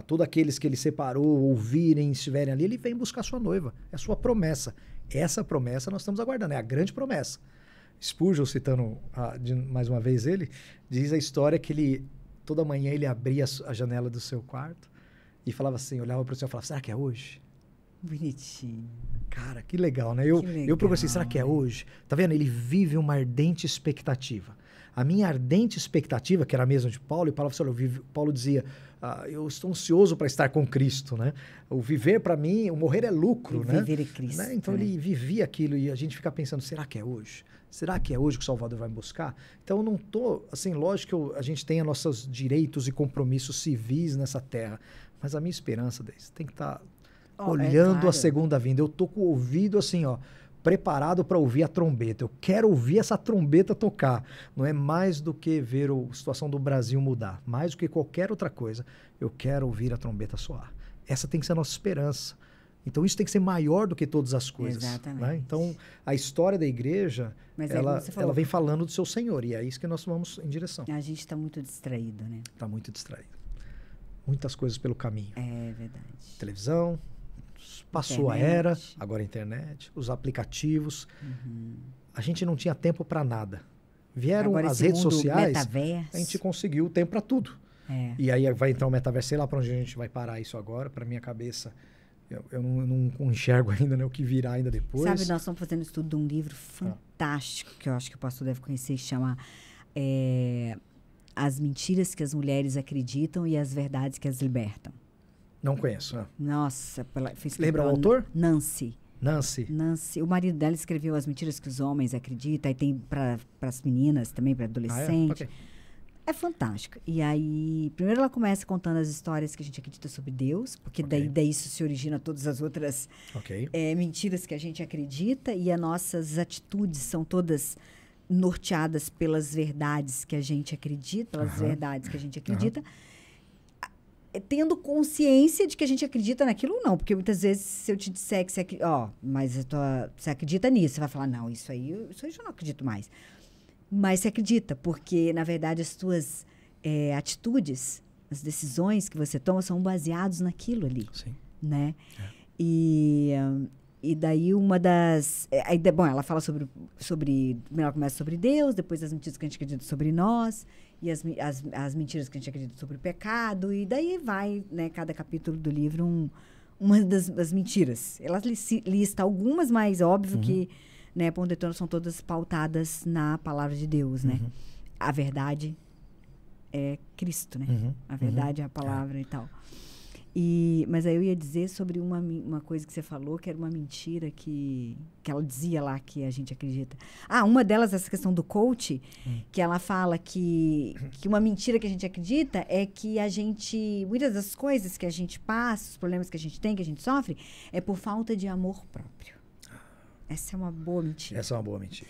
B: todos aqueles que ele separou, ouvirem, estiverem ali, ele vem buscar sua noiva. É a sua promessa. Essa promessa nós estamos aguardando. É a grande promessa. Spurgeon, citando mais uma vez ele, diz a história que toda manhã ele abria a janela do seu quarto e falava assim, olhava para o céu e falava, será que é hoje?
A: Bonitinho.
B: Cara, que legal, né? Eu procuro assim, será que é hoje? Tá vendo? Ele vive uma ardente expectativa. A minha ardente expectativa, que era a mesma de Paulo, e Paulo dizia, eu estou ansioso para estar com Cristo, né? O viver para mim, o morrer é lucro, né?
A: Viver é Cristo.
B: Né? Então ele vivia aquilo e a gente fica pensando, será que é hoje? Será que é hoje que o Salvador vai me buscar? Então eu não estou, assim, lógico que a gente tenha nossos direitos e compromissos civis nessa terra, mas a minha esperança tem que estar olhando a segunda vinda. Eu estou com o ouvido assim, preparado para ouvir a trombeta. Eu quero ouvir essa trombeta tocar. Não é mais do que ver a situação do Brasil mudar. Mais do que qualquer outra coisa, eu quero ouvir a trombeta soar. Essa tem que ser a nossa esperança. Então, isso tem que ser maior do que todas as coisas.
A: Exatamente.
B: Né? Então, a história da igreja, ela vem falando do seu Senhor. E é isso que nós vamos em direção.
A: A gente está muito distraído, né?
B: Está muito distraído. Muitas coisas pelo caminho.
A: É verdade.
B: Televisão, passou a era, agora a internet, os aplicativos. A gente não tinha tempo para nada. Vieram
A: agora
B: as redes sociais,
A: metaverso.
B: A gente conseguiu tempo para tudo. E aí vai entrar o metaverso, sei lá para onde a gente vai parar isso agora, para minha cabeça. Eu não enxergo ainda, né, o que virá ainda depois.
A: Sabe, nós estamos fazendo estudo de um livro fantástico, que eu acho que o pastor deve conhecer, que chama As Mentiras que as Mulheres Acreditam e as Verdades que as Libertam.
B: Não conheço.
A: Nossa,
B: lembra o autor?
A: Nancy.
B: Nancy.
A: O marido dela escreveu As Mentiras que os Homens Acreditam, e tem para as meninas também, para adolescente. É fantástico. E aí, primeiro ela começa contando as histórias que a gente acredita sobre Deus, porque daí isso se origina todas as outras mentiras que a gente acredita, e as nossas atitudes são todas norteadas pelas verdades que a gente acredita, tendo consciência de que a gente acredita naquilo ou não. Porque muitas vezes, se eu te disser que você acredita nisso, você vai falar, não, isso aí eu já não acredito mais. Mas você acredita, porque, na verdade, as tuas atitudes, as decisões que você toma são baseadas naquilo ali.
B: Sim.
A: Né? E E daí uma das... bom, ela fala sobre... Ela começa sobre Deus, depois as mentiras que a gente acredita sobre nós, e as mentiras que a gente acredita sobre o pecado, e daí vai, né, cada capítulo do livro, uma das mentiras. Ela lista algumas, mas óbvio que, né, Ponto de Tona são todas pautadas na palavra de Deus, né? A verdade é Cristo, né? A verdade é a palavra e tal. Mas aí eu ia dizer sobre uma coisa que você falou, que era uma mentira que ela dizia lá que a gente acredita. Uma delas, essa questão do coach, que ela fala que uma mentira que a gente acredita é que muitas das coisas que a gente passa, os problemas que a gente tem, que a gente sofre, é por falta de amor próprio. Essa é uma boa mentira.
B: Essa é uma boa mentira.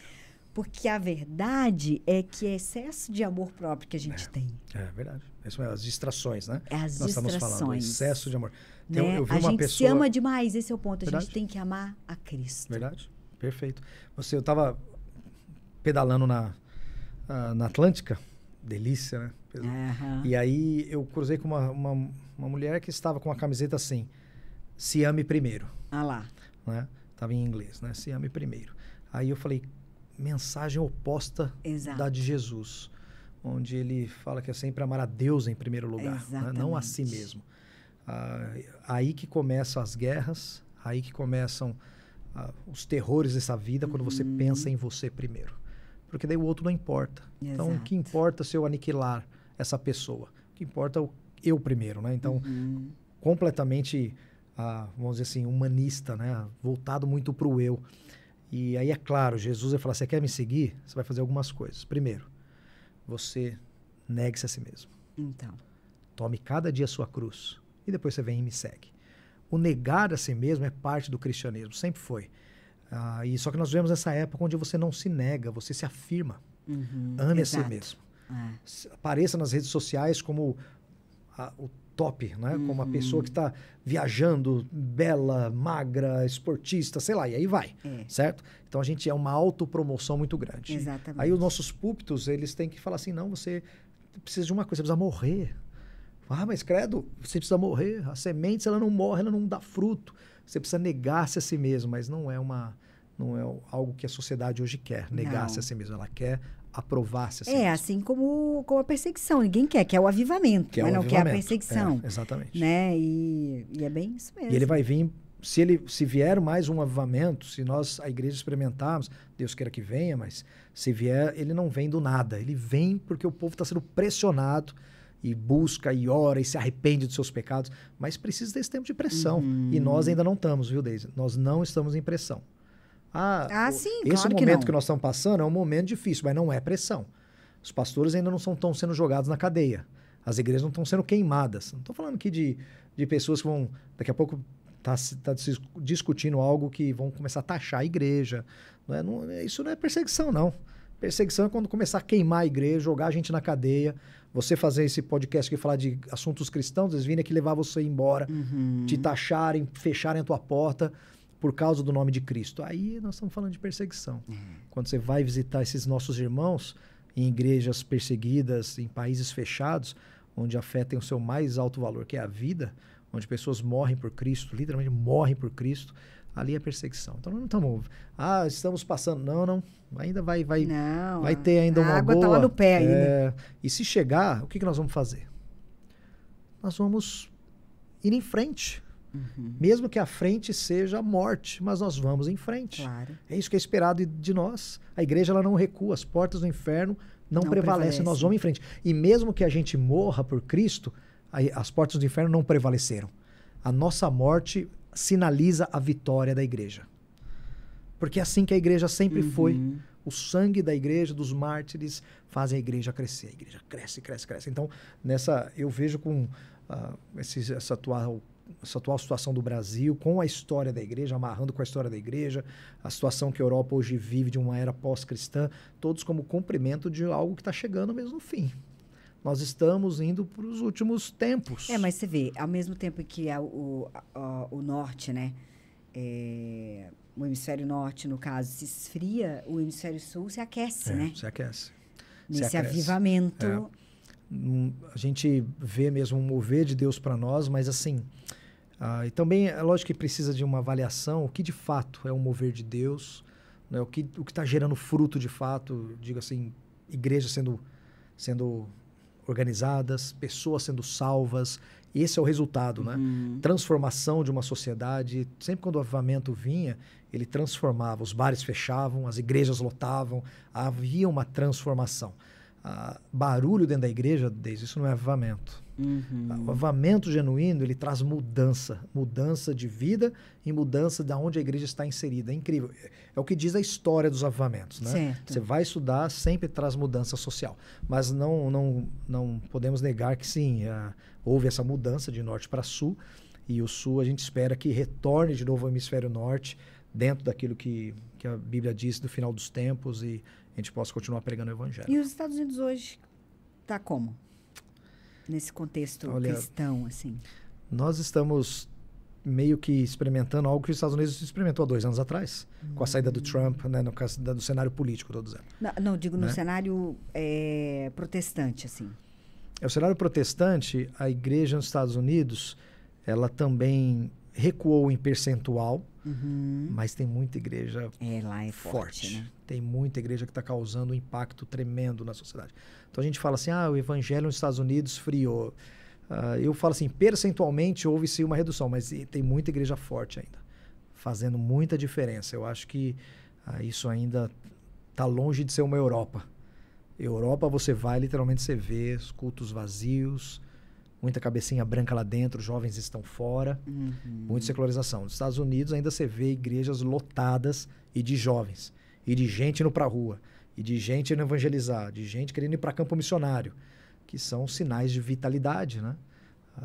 A: Porque a verdade é que é excesso de amor próprio que a gente tem.
B: É verdade. Isso é as distrações, né?
A: As
B: Nós
A: distrações.
B: Estamos falando, excesso de amor.
A: Né?
B: Eu vi
A: a
B: uma
A: gente
B: pessoa...
A: se ama demais, esse é o ponto.
B: Verdade.
A: A gente tem que amar a Cristo.
B: Verdade, perfeito. Eu estava pedalando na Atlântica, delícia, né? E aí eu cruzei com uma mulher que estava com uma camiseta assim, se ame primeiro.
A: Lá.
B: Né? Tava em inglês, né? Se ame primeiro. Aí eu falei, mensagem oposta da de Jesus, onde ele fala que é sempre amar a Deus em primeiro lugar, né? Não a si mesmo. Aí que começam as guerras, aí que começam os terrores dessa vida, quando você pensa em você primeiro. Porque daí o outro não importa. Então, o que importa se eu aniquilar essa pessoa? O que importa é eu primeiro, né? Então, completamente, vamos dizer assim, humanista, né? Voltado muito para o eu. E aí, é claro, Jesus vai falar, você quer me seguir? Você vai fazer algumas coisas. Primeiro, você negue-se a si mesmo.
A: Então.
B: Tome cada dia a sua cruz. E depois você vem e me segue. O negar a si mesmo é parte do cristianismo, sempre foi. Só que nós vivemos essa época onde você não se nega, você se afirma. Ame a si mesmo. Apareça nas redes sociais como o top, né? Como uma pessoa que está viajando, bela, magra, esportista, sei lá, e aí vai, certo? Então a gente é uma autopromoção muito grande.
A: Exatamente.
B: Aí os nossos púlpitos, eles têm que falar assim, não, você precisa de uma coisa, você precisa morrer. Mas credo, você precisa morrer. A semente, se ela não morre, ela não dá fruto. Você precisa negar-se a si mesmo, mas não é algo que a sociedade hoje quer, negar-se a si mesmo. Ela quer aprovar-se a si mesmo.
A: Assim como a perseguição. Ninguém quer o avivamento, mas não quer a perseguição.
B: Exatamente.
A: Né? E é bem isso mesmo.
B: E ele vai vir, se vier mais um avivamento, se nós, a igreja, experimentarmos, Deus queira que venha, mas se vier, ele não vem do nada. Ele vem porque o povo está sendo pressionado e busca, e ora, e se arrepende dos seus pecados, mas precisa desse tempo de pressão. E nós ainda não estamos, viu, Deise? Nós não estamos em pressão.
A: Sim,
B: esse
A: claro
B: momento que nós estamos passando é um momento difícil, mas não é pressão. Os pastores ainda não estão sendo jogados na cadeia. As igrejas não estão sendo queimadas. Não estou falando aqui de pessoas que vão, daqui a pouco, tá discutindo algo que vão começar a taxar a igreja. Isso não é perseguição, não. Perseguição é quando começar a queimar a igreja, jogar a gente na cadeia. Você fazer esse podcast aqui, falar de assuntos cristãos, eles virem aqui levar você embora, te taxarem, fecharem a tua porta por causa do nome de Cristo. Aí nós estamos falando de perseguição. Quando você vai visitar esses nossos irmãos em igrejas perseguidas, em países fechados, onde a fé tem o seu mais alto valor, que é a vida, onde pessoas morrem por Cristo, literalmente morrem por Cristo, ali é perseguição. Então não estamos... estamos passando... Não. Ainda vai ter ainda uma boa... A
A: água está lá no pé ainda.
B: E se chegar, o que nós vamos fazer? Nós vamos ir em frente. Mesmo que a frente seja a morte, mas nós vamos em frente.
A: Claro.
B: É isso que é esperado de nós. A igreja ela não recua, as portas do inferno não prevalecem, nós vamos em frente. E mesmo que a gente morra por Cristo, as portas do inferno não prevaleceram. A nossa morte sinaliza a vitória da igreja. Porque é assim que a igreja sempre foi. O sangue da igreja, dos mártires, faz a igreja crescer. A igreja cresce, cresce, cresce. Então, eu vejo com essa atual situação do Brasil, com a história da igreja, amarrando com a história da igreja, a situação que a Europa hoje vive de uma era pós-cristã, todos como cumprimento de algo que está chegando mesmo no fim. Nós estamos indo para os últimos tempos.
A: Mas você vê, ao mesmo tempo que o norte, né? O hemisfério norte, no caso, se esfria, o hemisfério sul se aquece, né?
B: Se aquece.
A: Nesse avivamento.
B: A gente vê mesmo um mover de Deus para nós, mas assim, E também é lógico que precisa de uma avaliação, o que de fato é um mover de Deus, né? O que está gerando fruto de fato, digo assim, igrejas sendo organizadas, pessoas sendo salvas. Esse é o resultado, né? Transformação de uma sociedade. Sempre quando o avivamento vinha, ele transformava. Os bares fechavam, as igrejas lotavam, havia uma transformação. Barulho dentro da igreja, desde isso não é avivamento. O avivamento genuíno, ele traz mudança de vida e mudança de onde a igreja está inserida. É incrível. É o que diz a história dos avivamentos, né?
A: Certo.
B: Você vai estudar, sempre traz mudança social. Mas não podemos negar que sim, houve essa mudança de norte para sul, e o sul a gente espera que retorne de novo ao hemisfério norte, dentro daquilo que a Bíblia diz do final dos tempos, e a gente possa continuar pregando o evangelho.
A: E os Estados Unidos hoje está como? Nesse contexto cristão, assim?
B: Nós estamos meio que experimentando algo que os Estados Unidos experimentou há 2 anos atrás, com a saída do Trump, né, no caso do cenário político, estou dizendo.
A: Não, digo no
B: né?
A: cenário protestante, assim.
B: O cenário protestante, a igreja nos Estados Unidos, ela também recuou em percentual, mas tem muita igreja
A: lá é forte, né?
B: Tem muita igreja que está causando um impacto tremendo na sociedade. Então a gente fala assim, o evangelho nos Estados Unidos esfriou. Eu falo assim, percentualmente houve-se uma redução, mas tem muita igreja forte ainda, fazendo muita diferença. Eu acho que isso ainda está longe de ser uma Europa. Europa, você vai, literalmente você vê os cultos vazios, muita cabecinha branca lá dentro, jovens estão fora, muita secularização. Nos Estados Unidos ainda você vê igrejas lotadas e de jovens, e de gente indo para a rua, e de gente indo evangelizar, de gente querendo ir para campo missionário, que são sinais de vitalidade, né?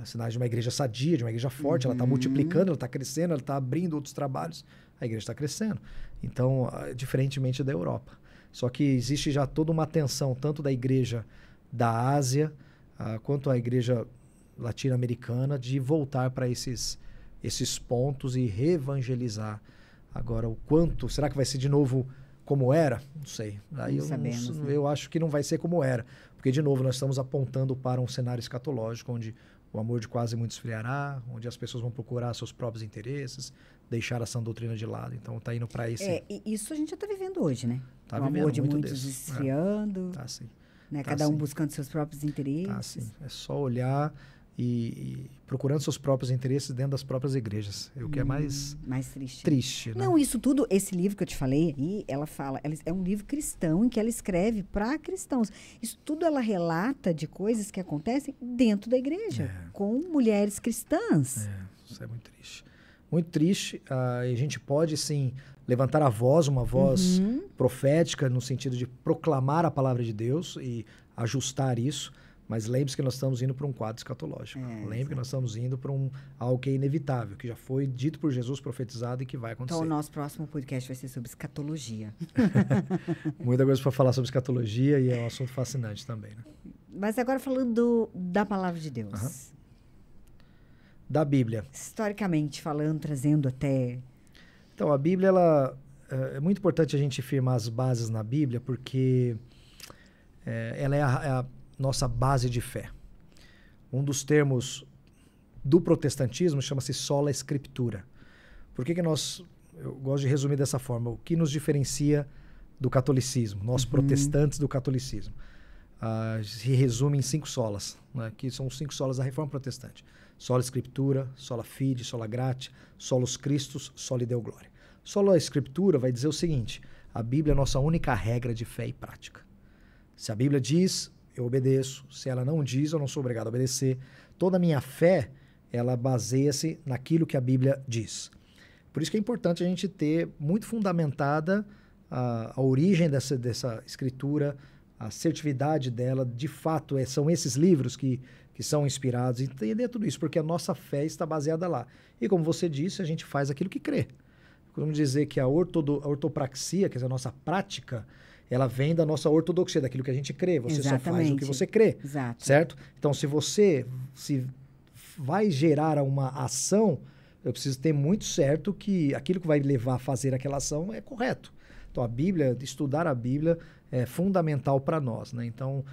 B: Sinais de uma igreja sadia, de uma igreja forte, ela está multiplicando, ela está crescendo, ela está abrindo outros trabalhos, a igreja está crescendo. Então, diferentemente da Europa. Só que existe já toda uma atenção, tanto da igreja da Ásia, quanto a igreja latino-americana, de voltar para esses pontos e reevangelizar. Agora, o quanto, será que vai ser de novo como era? Não sei. Aí eu acho que não vai ser como era. Porque, de novo, nós estamos apontando para um cenário escatológico, onde o amor de quase muito esfriará, onde as pessoas vão procurar seus próprios interesses, deixar a sã doutrina de lado. Então, está indo para esse...
A: Isso a gente já está vivendo hoje, né?
B: Tá
A: o amor de muitos
B: desse.
A: esfriando.
B: Tá, sim.
A: Né?
B: Tá,
A: cada um
B: sim.
A: buscando seus próprios interesses.
B: Tá, sim. É só olhar e procurando seus próprios interesses dentro das próprias igrejas. O que é mais triste. Né?
A: Não, isso tudo, esse livro que eu te falei aí, ela é um livro cristão em que ela escreve para cristãos. Isso tudo ela relata de coisas que acontecem dentro da igreja, com mulheres cristãs.
B: Isso é muito triste. Muito triste. A gente pode, sim, levantar a voz, uma voz profética, no sentido de proclamar a palavra de Deus e ajustar isso. Mas lembre-se que nós estamos indo para um quadro escatológico. Lembre que nós estamos indo para algo que é inevitável, que já foi dito por Jesus, profetizado e que vai acontecer.
A: Então, o nosso próximo podcast vai ser sobre escatologia.
B: Muita coisa para falar sobre escatologia e é um assunto fascinante também. Né?
A: Mas agora falando da palavra de Deus.
B: Da Bíblia.
A: Historicamente falando, trazendo até...
B: Então, a Bíblia, é muito importante a gente firmar as bases na Bíblia, porque ela é a nossa base de fé. Um dos termos do protestantismo chama-se sola scriptura. Por que eu gosto de resumir dessa forma, o que nos diferencia do catolicismo, nós protestantes do catolicismo? Se resume em 5 solas, né, que são os 5 solas da Reforma Protestante. Sola Scriptura, Sola Fide, Sola Gratia, Solus Christus, Soli Deo Gloria. Sola Scriptura vai dizer o seguinte, a Bíblia é a nossa única regra de fé e prática. Se a Bíblia diz, eu obedeço. Se ela não diz, eu não sou obrigado a obedecer. Toda a minha fé, ela baseia-se naquilo que a Bíblia diz. Por isso que é importante a gente ter muito fundamentada a origem dessa escritura, a assertividade dela. De fato, são esses livros que são inspirados. Entender tudo isso, porque a nossa fé está baseada lá. E como você disse, a gente faz aquilo que crê. Vamos dizer que a ortopraxia, quer dizer, a nossa prática, ela vem da nossa ortodoxia, daquilo que a gente crê. Você só faz o que você crê.
A: Exato.
B: Certo? Então, se você vai gerar uma ação, eu preciso ter muito certo que aquilo que vai levar a fazer aquela ação é correto. Então, estudar a Bíblia é fundamental para nós. Né? Então,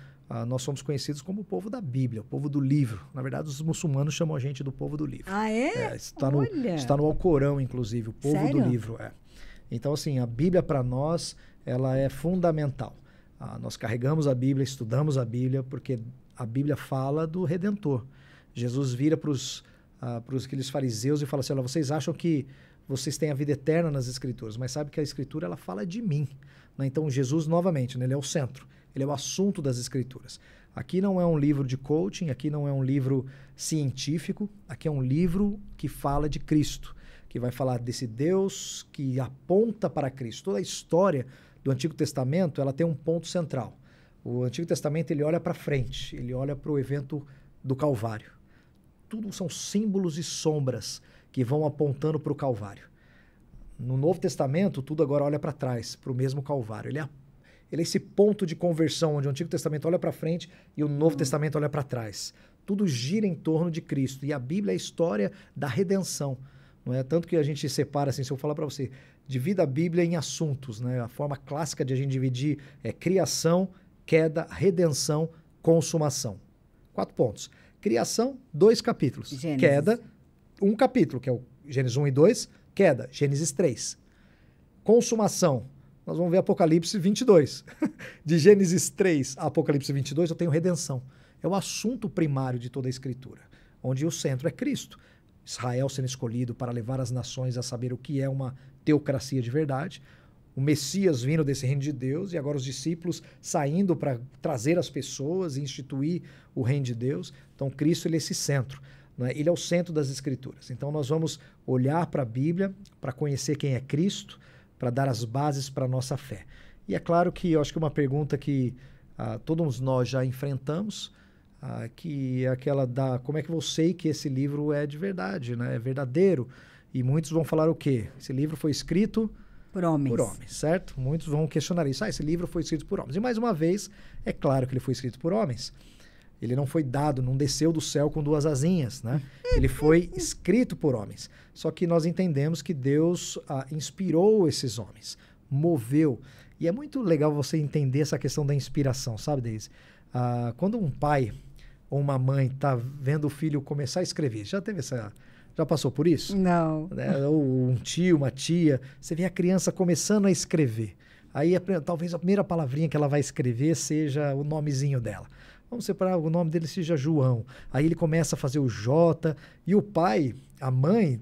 B: nós somos conhecidos como o povo da Bíblia, o povo do livro. Na verdade, os muçulmanos chamam a gente do povo do livro.
A: Ah, é?
B: Está no Alcorão, inclusive, o povo
A: Sério?
B: do livro. Então, assim, a Bíblia para nós, ela é fundamental. Nós carregamos a Bíblia, estudamos a Bíblia, porque a Bíblia fala do Redentor. Jesus vira para aqueles fariseus e fala assim, olha, vocês acham que vocês têm a vida eterna nas Escrituras, mas sabe que a Escritura ela fala de mim. Né? Então, Jesus, novamente, né, ele é o centro, ele é o assunto das Escrituras. Aqui não é um livro de coaching, aqui não é um livro científico, aqui é um livro que fala de Cristo, que vai falar desse Deus que aponta para Cristo. Toda a história do Antigo Testamento, ela tem um ponto central. O Antigo Testamento, ele olha para frente, ele olha para o evento do Calvário. Tudo são símbolos e sombras que vão apontando para o Calvário. No Novo Testamento, tudo agora olha para trás, para o mesmo Calvário. Ele é esse ponto de conversão, onde o Antigo Testamento olha para frente e o Novo Testamento olha para trás. Tudo gira em torno de Cristo. E a Bíblia é a história da redenção. Não é? Tanto que a gente separa, assim, se eu falar para você, divida a Bíblia em assuntos. Né? A forma clássica de a gente dividir é criação, queda, redenção, consumação. 4 pontos. Criação, 2 capítulos.
A: Gênesis.
B: Queda, 1 capítulo, que é o Gênesis 1 e 2. Queda, Gênesis 3. Consumação, nós vamos ver Apocalipse 22. De Gênesis 3 a Apocalipse 22, eu tenho redenção. É o assunto primário de toda a Escritura, onde o centro é Cristo. Israel sendo escolhido para levar as nações a saber o que é uma teocracia de verdade. O Messias vindo desse reino de Deus e agora os discípulos saindo para trazer as pessoas e instituir o reino de Deus. Então, Cristo ele é esse centro. Né? Ele é o centro das Escrituras. Então, nós vamos olhar para a Bíblia para conhecer quem é Cristo, para dar as bases para a nossa fé. E é claro que eu acho que uma pergunta que todos nós já enfrentamos, que é aquela da como é que eu sei que esse livro é de verdade, né? É verdadeiro. E muitos vão falar o quê? Esse livro foi escrito
A: por homens.
B: Por homens, certo? Muitos vão questionar isso. Esse livro foi escrito por homens. E mais uma vez, é claro que ele foi escrito por homens. Ele não foi dado, não desceu do céu com 2 asinhas, né? Ele foi escrito por homens. Só que nós entendemos que Deus inspirou esses homens, moveu. E é muito legal você entender essa questão da inspiração, sabe, Deise? Quando um pai ou uma mãe está vendo o filho começar a escrever, já passou por isso?
A: Não.
B: Né? Ou um tio, uma tia, você vê a criança começando a escrever. Aí talvez a primeira palavrinha que ela vai escrever seja o nomezinho dela. Vamos separar, o nome dele seja João. Aí ele começa a fazer o J, e o pai, a mãe,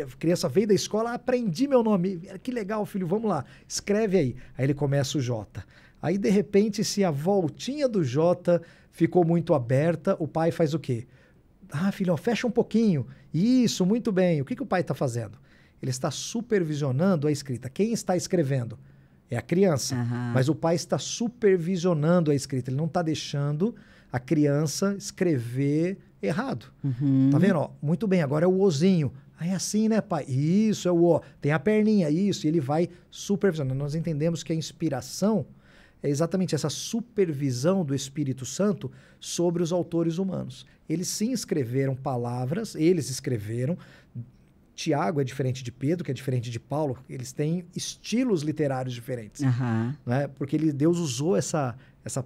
B: a criança veio da escola, aprendi meu nome. Que legal, filho, vamos lá, escreve aí. Aí ele começa o J. Aí, de repente, se a voltinha do J ficou muito aberta, o pai faz o quê? Filho, fecha um pouquinho. Isso, muito bem. O que o pai está fazendo? Ele está supervisionando a escrita. Quem está escrevendo? É a criança.
A: Uhum.
B: Mas o pai está supervisionando a escrita. Ele não está deixando a criança escrever errado.
A: Uhum.
B: Tá vendo? Muito bem, agora é o ozinho. É assim, né, pai? Isso, é o O. Tem a perninha, isso. E ele vai supervisionando. Nós entendemos que a inspiração é exatamente essa supervisão do Espírito Santo sobre os autores humanos. Eles sim escreveram palavras, eles escreveram. Tiago é diferente de Pedro, que é diferente de Paulo. Eles têm estilos literários diferentes.
A: Uhum.
B: Né? Porque Deus usou essa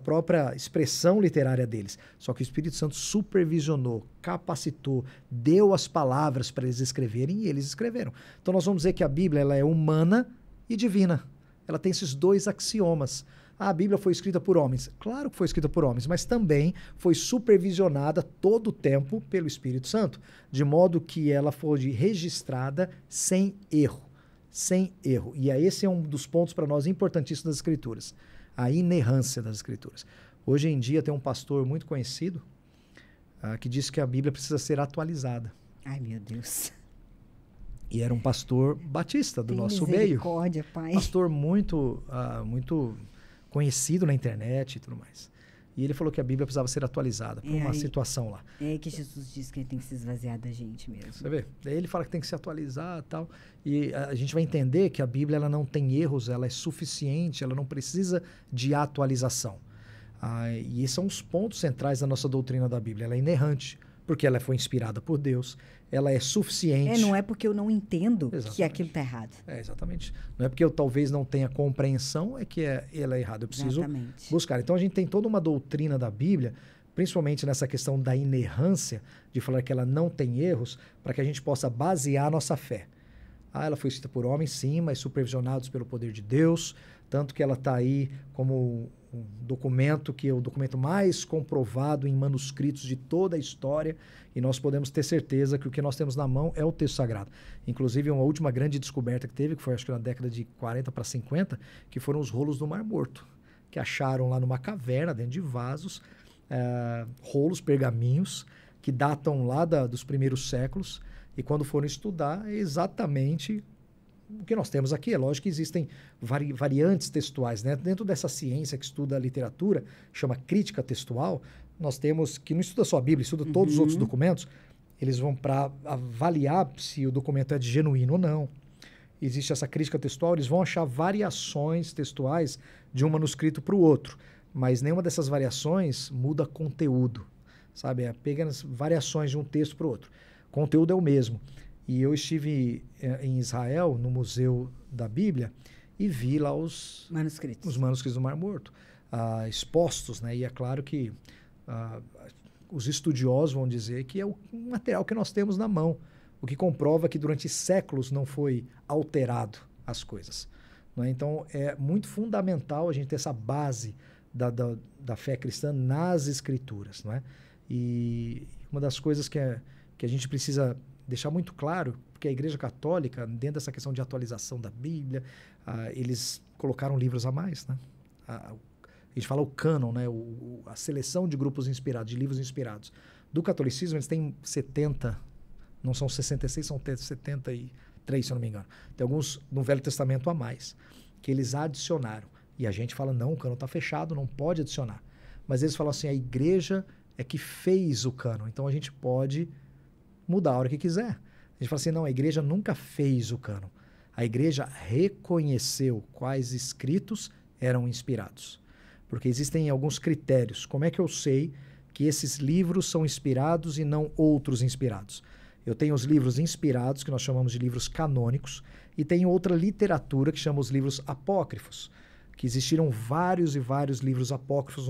B: própria expressão literária deles. Só que o Espírito Santo supervisionou, capacitou, deu as palavras para eles escreverem e eles escreveram. Então nós vamos dizer que a Bíblia ela é humana e divina. Ela tem esses 2 axiomas. A Bíblia foi escrita por homens. Claro que foi escrita por homens, mas também foi supervisionada todo o tempo pelo Espírito Santo, de modo que ela foi registrada sem erro. Sem erro. E esse é um dos pontos para nós importantíssimos das Escrituras. A inerrância das Escrituras. Hoje em dia tem um pastor muito conhecido que diz que a Bíblia precisa ser atualizada.
A: Ai, meu Deus.
B: E era um pastor batista do nosso meio.
A: Misericórdia, pai.
B: Pastor muito conhecido na internet e tudo mais. E ele falou que a Bíblia precisava ser atualizada por uma situação lá.
A: É aí que Jesus diz que ele tem que se esvaziar da gente mesmo.
B: Você vê? Daí ele fala que tem que se atualizar e tal. E a gente vai entender que a Bíblia ela não tem erros, ela é suficiente, ela não precisa de atualização. E esses são os pontos centrais da nossa doutrina da Bíblia. Ela é inerrante. porque ela foi inspirada por Deus, ela é suficiente.
A: Não é porque eu não entendo
B: Exatamente.
A: que aquilo está errado.
B: Exatamente. Não é porque eu talvez não tenha compreensão, é que ela é errada. Eu preciso buscar. Então a gente tem toda uma doutrina da Bíblia, principalmente nessa questão da inerrância, de falar que ela não tem erros, para que a gente possa basear a nossa fé. Ela foi escrita por homens, sim, mas supervisionados pelo poder de Deus, tanto que ela está aí como um documento que é o documento mais comprovado em manuscritos de toda a história, e nós podemos ter certeza que o que nós temos na mão é o texto sagrado. Inclusive, uma última grande descoberta que teve, que foi acho que na década de 40 para 50, que foram os rolos do Mar Morto, que acharam lá numa caverna, dentro de vasos, rolos, pergaminhos, que datam lá dos primeiros séculos, e quando foram estudar, é exatamente o que nós temos aqui. É lógico que existem variantes textuais, né? Dentro dessa ciência que estuda a literatura, chama crítica textual, nós temos, que não estuda só a Bíblia, estuda todos os outros documentos, eles vão para avaliar se o documento é de genuíno ou não. Existe essa crítica textual, eles vão achar variações textuais de um manuscrito para o outro, mas nenhuma dessas variações muda conteúdo, sabe? É apenas variações de um texto para o outro. O conteúdo é o mesmo. E eu estive em Israel, no Museu da Bíblia, e vi lá os manuscritos do Mar Morto, expostos, né? E é claro que os estudiosos vão dizer que é o material que nós temos na mão, o que comprova que durante séculos não foi alterado as coisas. Né? Então, é muito fundamental a gente ter essa base da fé cristã nas Escrituras. Não é? E uma das coisas que a gente precisa deixar muito claro, porque a Igreja Católica, dentro dessa questão de atualização da Bíblia, eles colocaram livros a mais. Né? A gente fala o cânon, né? A seleção de grupos inspirados, de livros inspirados. Do catolicismo, eles têm 70, não são 66, são 73, se eu não me engano. Tem alguns no Velho Testamento a mais, que eles adicionaram. E a gente fala, não, o cânon está fechado, não pode adicionar. Mas eles falam assim, a Igreja é que fez o cânon, então a gente pode mudar a hora que quiser. A gente fala assim, não, a Igreja nunca fez o cânon. A Igreja reconheceu quais escritos eram inspirados. Porque existem alguns critérios. Como é que eu sei que esses livros são inspirados e não outros inspirados? Eu tenho os livros inspirados, que nós chamamos de livros canônicos, e tenho outra literatura que chama os livros apócrifos, que existiram vários e vários livros apócrifos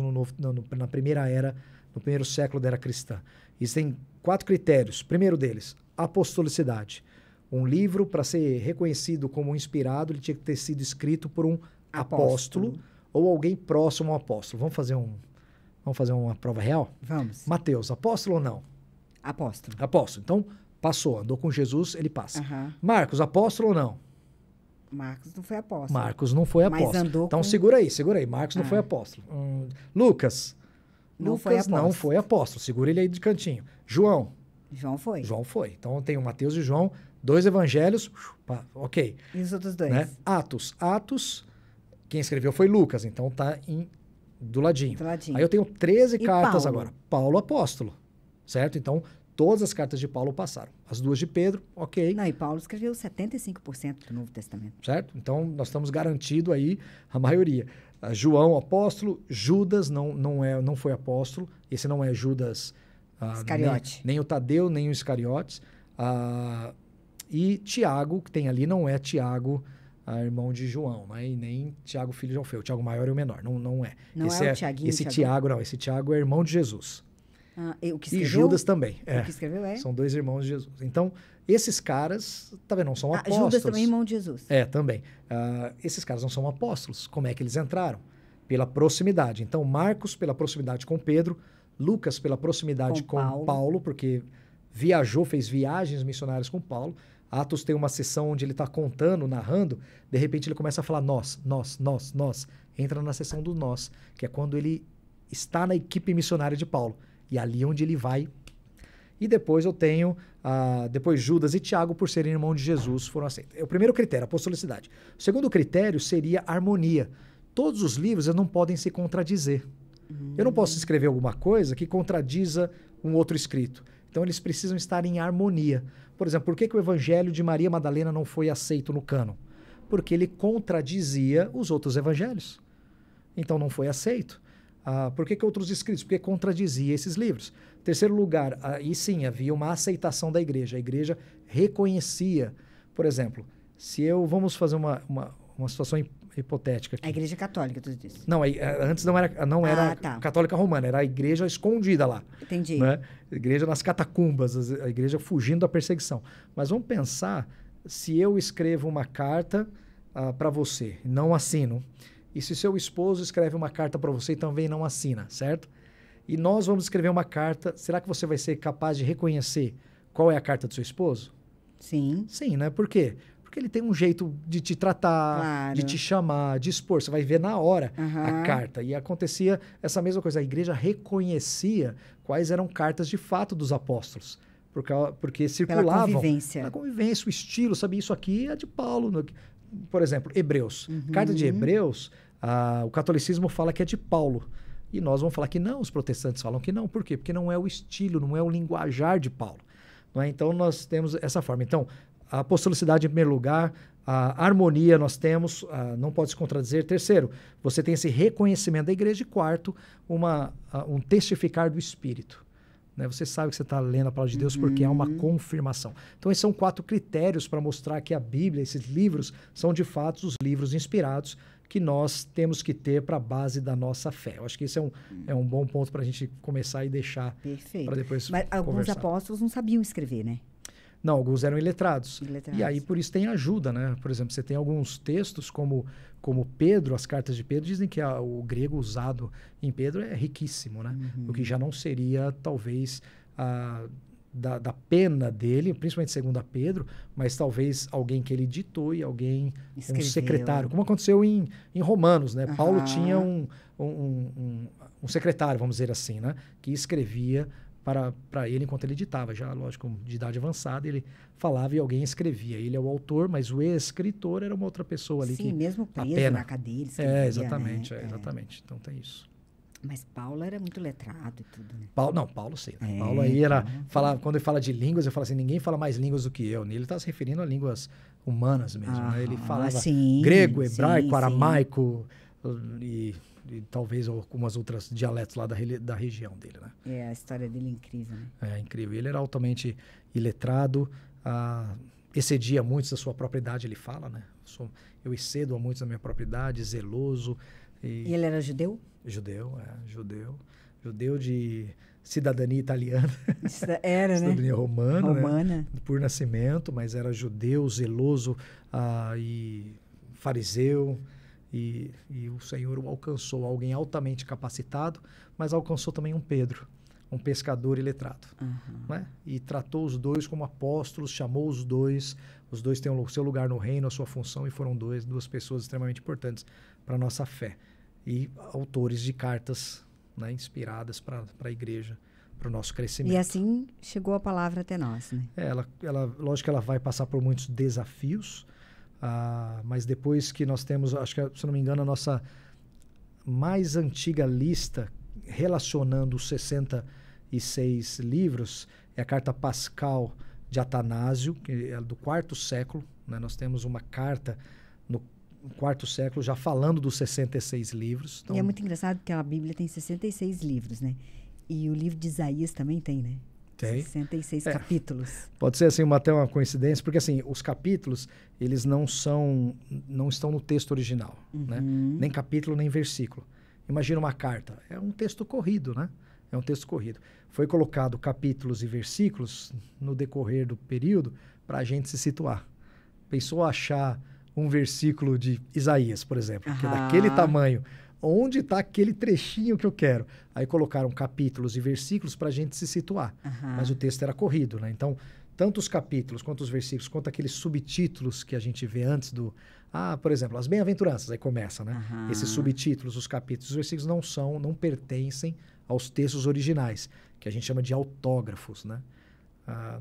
B: na primeira era, no primeiro século da era cristã. Existem 4 critérios. Primeiro deles, apostolicidade. Um livro, para ser reconhecido como inspirado, ele tinha que ter sido escrito por um apóstolo ou alguém próximo ao apóstolo. Vamos fazer uma prova real?
A: Vamos.
B: Mateus, apóstolo ou não?
A: Apóstolo.
B: Apóstolo. Então, passou. Andou com Jesus, ele passa.
A: Uhum.
B: Marcos, apóstolo ou não?
A: Marcos não foi apóstolo.
B: Marcos não foi apóstolo.
A: Mas andou
B: então, segura aí. Marcos não foi apóstolo. Lucas. Lucas não foi apóstolo. Segura ele aí de cantinho. João foi. Então, tem o Mateus e João, 2 evangelhos, ok.
A: E os outros 2?
B: Né? Atos, quem escreveu foi Lucas, então tá do ladinho. Aí eu tenho 13 cartas
A: Paulo?
B: agora. Paulo apóstolo, certo? Então, todas as cartas de Paulo passaram. As 2 de Pedro, ok.
A: Não, e Paulo escreveu 75% do Novo Testamento.
B: Certo? Então, nós estamos garantido aí a maioria. João, apóstolo. Judas não foi apóstolo. Esse não é Judas...
A: Iscariote.
B: Nem o Tadeu, nem o Iscariotes. E Tiago, que tem ali, não é Tiago, irmão de João, né? E nem Tiago, filho de Alfeu. O Tiago maior e o menor. Não é.
A: Não é o Tiaguinho.
B: Esse Tiago, não. Esse Tiago é irmão de Jesus.
A: O que escreveu?
B: E Judas também.
A: O que escreveu é?
B: São 2 irmãos de Jesus. Então, esses caras, tá vendo? Não são apóstolos.
A: Judas também é irmão de Jesus.
B: Também. Esses caras não são apóstolos. Como é que eles entraram? Pela proximidade. Então, Marcos, pela proximidade com Pedro. Lucas, pela proximidade com Paulo, porque viajou, fez viagens missionárias com Paulo. Atos tem uma sessão onde ele está contando, narrando, de repente ele começa a falar nós. Entra na sessão do nós, que é quando ele está na equipe missionária de Paulo. E ali onde ele vai. E depois eu tenho, depois Judas e Tiago, por serem irmãos de Jesus, foram aceitos. É o primeiro critério, apostolicidade. O segundo critério seria harmonia. Todos os livros não podem se contradizer. Eu não posso escrever alguma coisa que contradiza um outro escrito. Então, eles precisam estar em harmonia. Por exemplo, por que o Evangelho de Maria Madalena não foi aceito no cânon? Porque ele contradizia os outros evangelhos. Então, não foi aceito. Por que outros escritos? Porque contradizia esses livros. Terceiro lugar, aí sim, havia uma aceitação da igreja. A igreja reconhecia, por exemplo, vamos fazer uma situação hipotética aqui.
A: A igreja católica, tu disse.
B: Não, antes não era
A: tá.
B: católica romana, era a igreja escondida lá.
A: Entendi.
B: Né? A igreja nas catacumbas, a igreja fugindo da perseguição. Mas vamos pensar, se eu escrevo uma carta para você, não assino, e se seu esposo escreve uma carta para você e também não assina, certo? E nós vamos escrever uma carta, será que você vai ser capaz de reconhecer qual é a carta do seu esposo?
A: Sim.
B: Sim, né? Por quê? Porque ele tem um jeito de te tratar,
A: Claro.
B: de te chamar, de expor. Você vai ver na hora a carta. E acontecia essa mesma coisa. A igreja reconhecia quais eram cartas de fato dos apóstolos. Porque circulavam.
A: Pela convivência.
B: Pela convivência, o estilo, sabe? Isso aqui é de Paulo. Por exemplo, Hebreus. Carta de Hebreus, o catolicismo fala que é de Paulo. E nós vamos falar que não, os protestantes falam que não. Por quê? Porque não é o estilo, não é o linguajar de Paulo. Não é? Então, nós temos essa forma. Então, a apostolicidade em primeiro lugar, a harmonia nós temos, não pode se contradizer. Terceiro, você tem esse reconhecimento da igreja. E quarto, um testificar do Espírito. Né? Você sabe que você está lendo a palavra de Deus porque é uma confirmação. Então, esses são 4 critérios para mostrar que a Bíblia, esses livros, são de fato os livros inspirados que nós temos que ter para a base da nossa fé. Eu acho que esse é um bom ponto para a gente começar e deixar para depois
A: Mas alguns
B: conversar.
A: apóstolos não sabiam escrever, né?
B: Não, alguns eram iletrados.
A: Iletrados.
B: E aí, por isso, tem ajuda, né? Por exemplo, você tem alguns textos, como Pedro, as cartas de Pedro, dizem que o grego usado em Pedro é riquíssimo, né? O que já não seria, talvez, da pena dele, principalmente segundo a Pedro, mas talvez alguém que ele ditou e alguém,
A: Escreveu.
B: um secretário, como aconteceu em Romanos, né? Paulo tinha um secretário, vamos dizer assim, né? Que escrevia para ele enquanto ele ditava, já, lógico, de idade avançada, ele falava e alguém escrevia. Ele é o autor, mas o escritor era uma outra pessoa ali.
A: Sim, mesmo preso na cadeia, ele escrevia,
B: exatamente,
A: né?
B: exatamente. Então tem isso.
A: Mas Paulo era muito letrado e tudo, né?
B: Paulo sim. Né? Paulo aí quando ele fala de línguas, eu falo assim, ninguém fala mais línguas do que eu. Ele está se referindo a línguas humanas mesmo, né? Ele falava grego, hebraico, aramaico e talvez algumas outras dialetos lá da região dele, né?
A: A história dele é incrível, né?
B: É incrível. Ele era altamente iletrado, excedia muitos da sua própria idade, ele fala, né? Eu excedo a muitos da minha própria idade, zeloso.
A: E ele era judeu?
B: Judeu de cidadania italiana.
A: Era,
B: cidadania
A: né?
B: romana. Né? Por nascimento, mas era judeu, zeloso e fariseu. E o Senhor o alcançou, alguém altamente capacitado, mas alcançou também um Pedro, um pescador iletrado. Né? E tratou os dois como apóstolos, chamou os dois têm o seu lugar no reino, a sua função, e foram duas pessoas extremamente importantes para a nossa fé. E autores de cartas, né, inspiradas para a igreja, para o nosso crescimento.
A: E assim chegou a palavra até nós, né?
B: Lógico que ela vai passar por muitos desafios, mas depois que nós temos, acho que, se não me engano, a nossa mais antiga lista relacionando os 66 livros é a carta pascal de Atanásio, que é do 4º século. Né? Nós temos uma carta no 4º século já falando dos 66 livros. Então,
A: e é muito engraçado porque a Bíblia tem 66 livros, né? E o livro de Isaías também tem, né?
B: Tem.
A: 66 capítulos.
B: Pode ser assim, até uma coincidência, porque assim, os capítulos, eles não estão no texto original, né? Nem capítulo, nem versículo. Imagina uma carta, é um texto corrido, né? É um texto corrido. Foi colocado capítulos e versículos no decorrer do período para a gente se situar. Pensou achar um versículo de Isaías, por exemplo, que é daquele tamanho. Onde está aquele trechinho que eu quero? Aí colocaram capítulos e versículos para a gente se situar. Mas o texto era corrido, né? Então, tanto os capítulos, quanto os versículos, quanto aqueles subtítulos que a gente vê antes do... por exemplo, as bem-aventuranças, aí começa, né? Esses subtítulos, os capítulos, os versículos não pertencem aos textos originais, que a gente chama de autógrafos, né?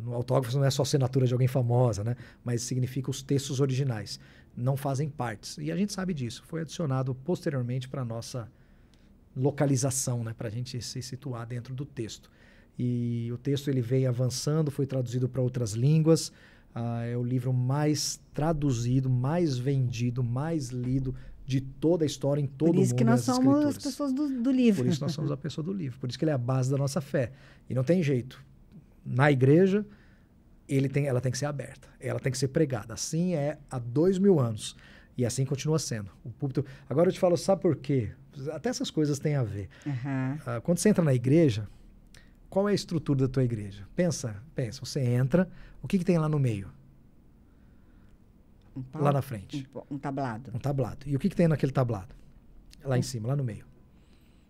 B: No autógrafo não é só assinatura de alguém famosa, né? Mas significa os textos originais. Não fazem partes. E a gente sabe disso. Foi adicionado posteriormente para a nossa localização, né? Para a gente se situar dentro do texto. E o texto ele vem avançando, foi traduzido para outras línguas. É o livro mais traduzido, mais vendido, mais lido de toda a história em todo o mundo.
A: Por isso que nós
B: das
A: somos as
B: Escrituras.
A: pessoas do livro.
B: Por isso nós somos a pessoa do livro. Por isso que ele é a base da nossa fé. E não tem jeito. Na igreja, ela tem que ser aberta. Ela tem que ser pregada. Assim é há 2000 anos. E assim continua sendo. O púlpito... Agora eu te falo, sabe por quê? Até essas coisas têm a ver. Quando você entra na igreja, qual é a estrutura da tua igreja? Pensa. Você entra, o que tem lá no meio? Lá na frente.
A: Um tablado.
B: Um tablado. E o que tem naquele tablado? Lá em cima, lá no meio.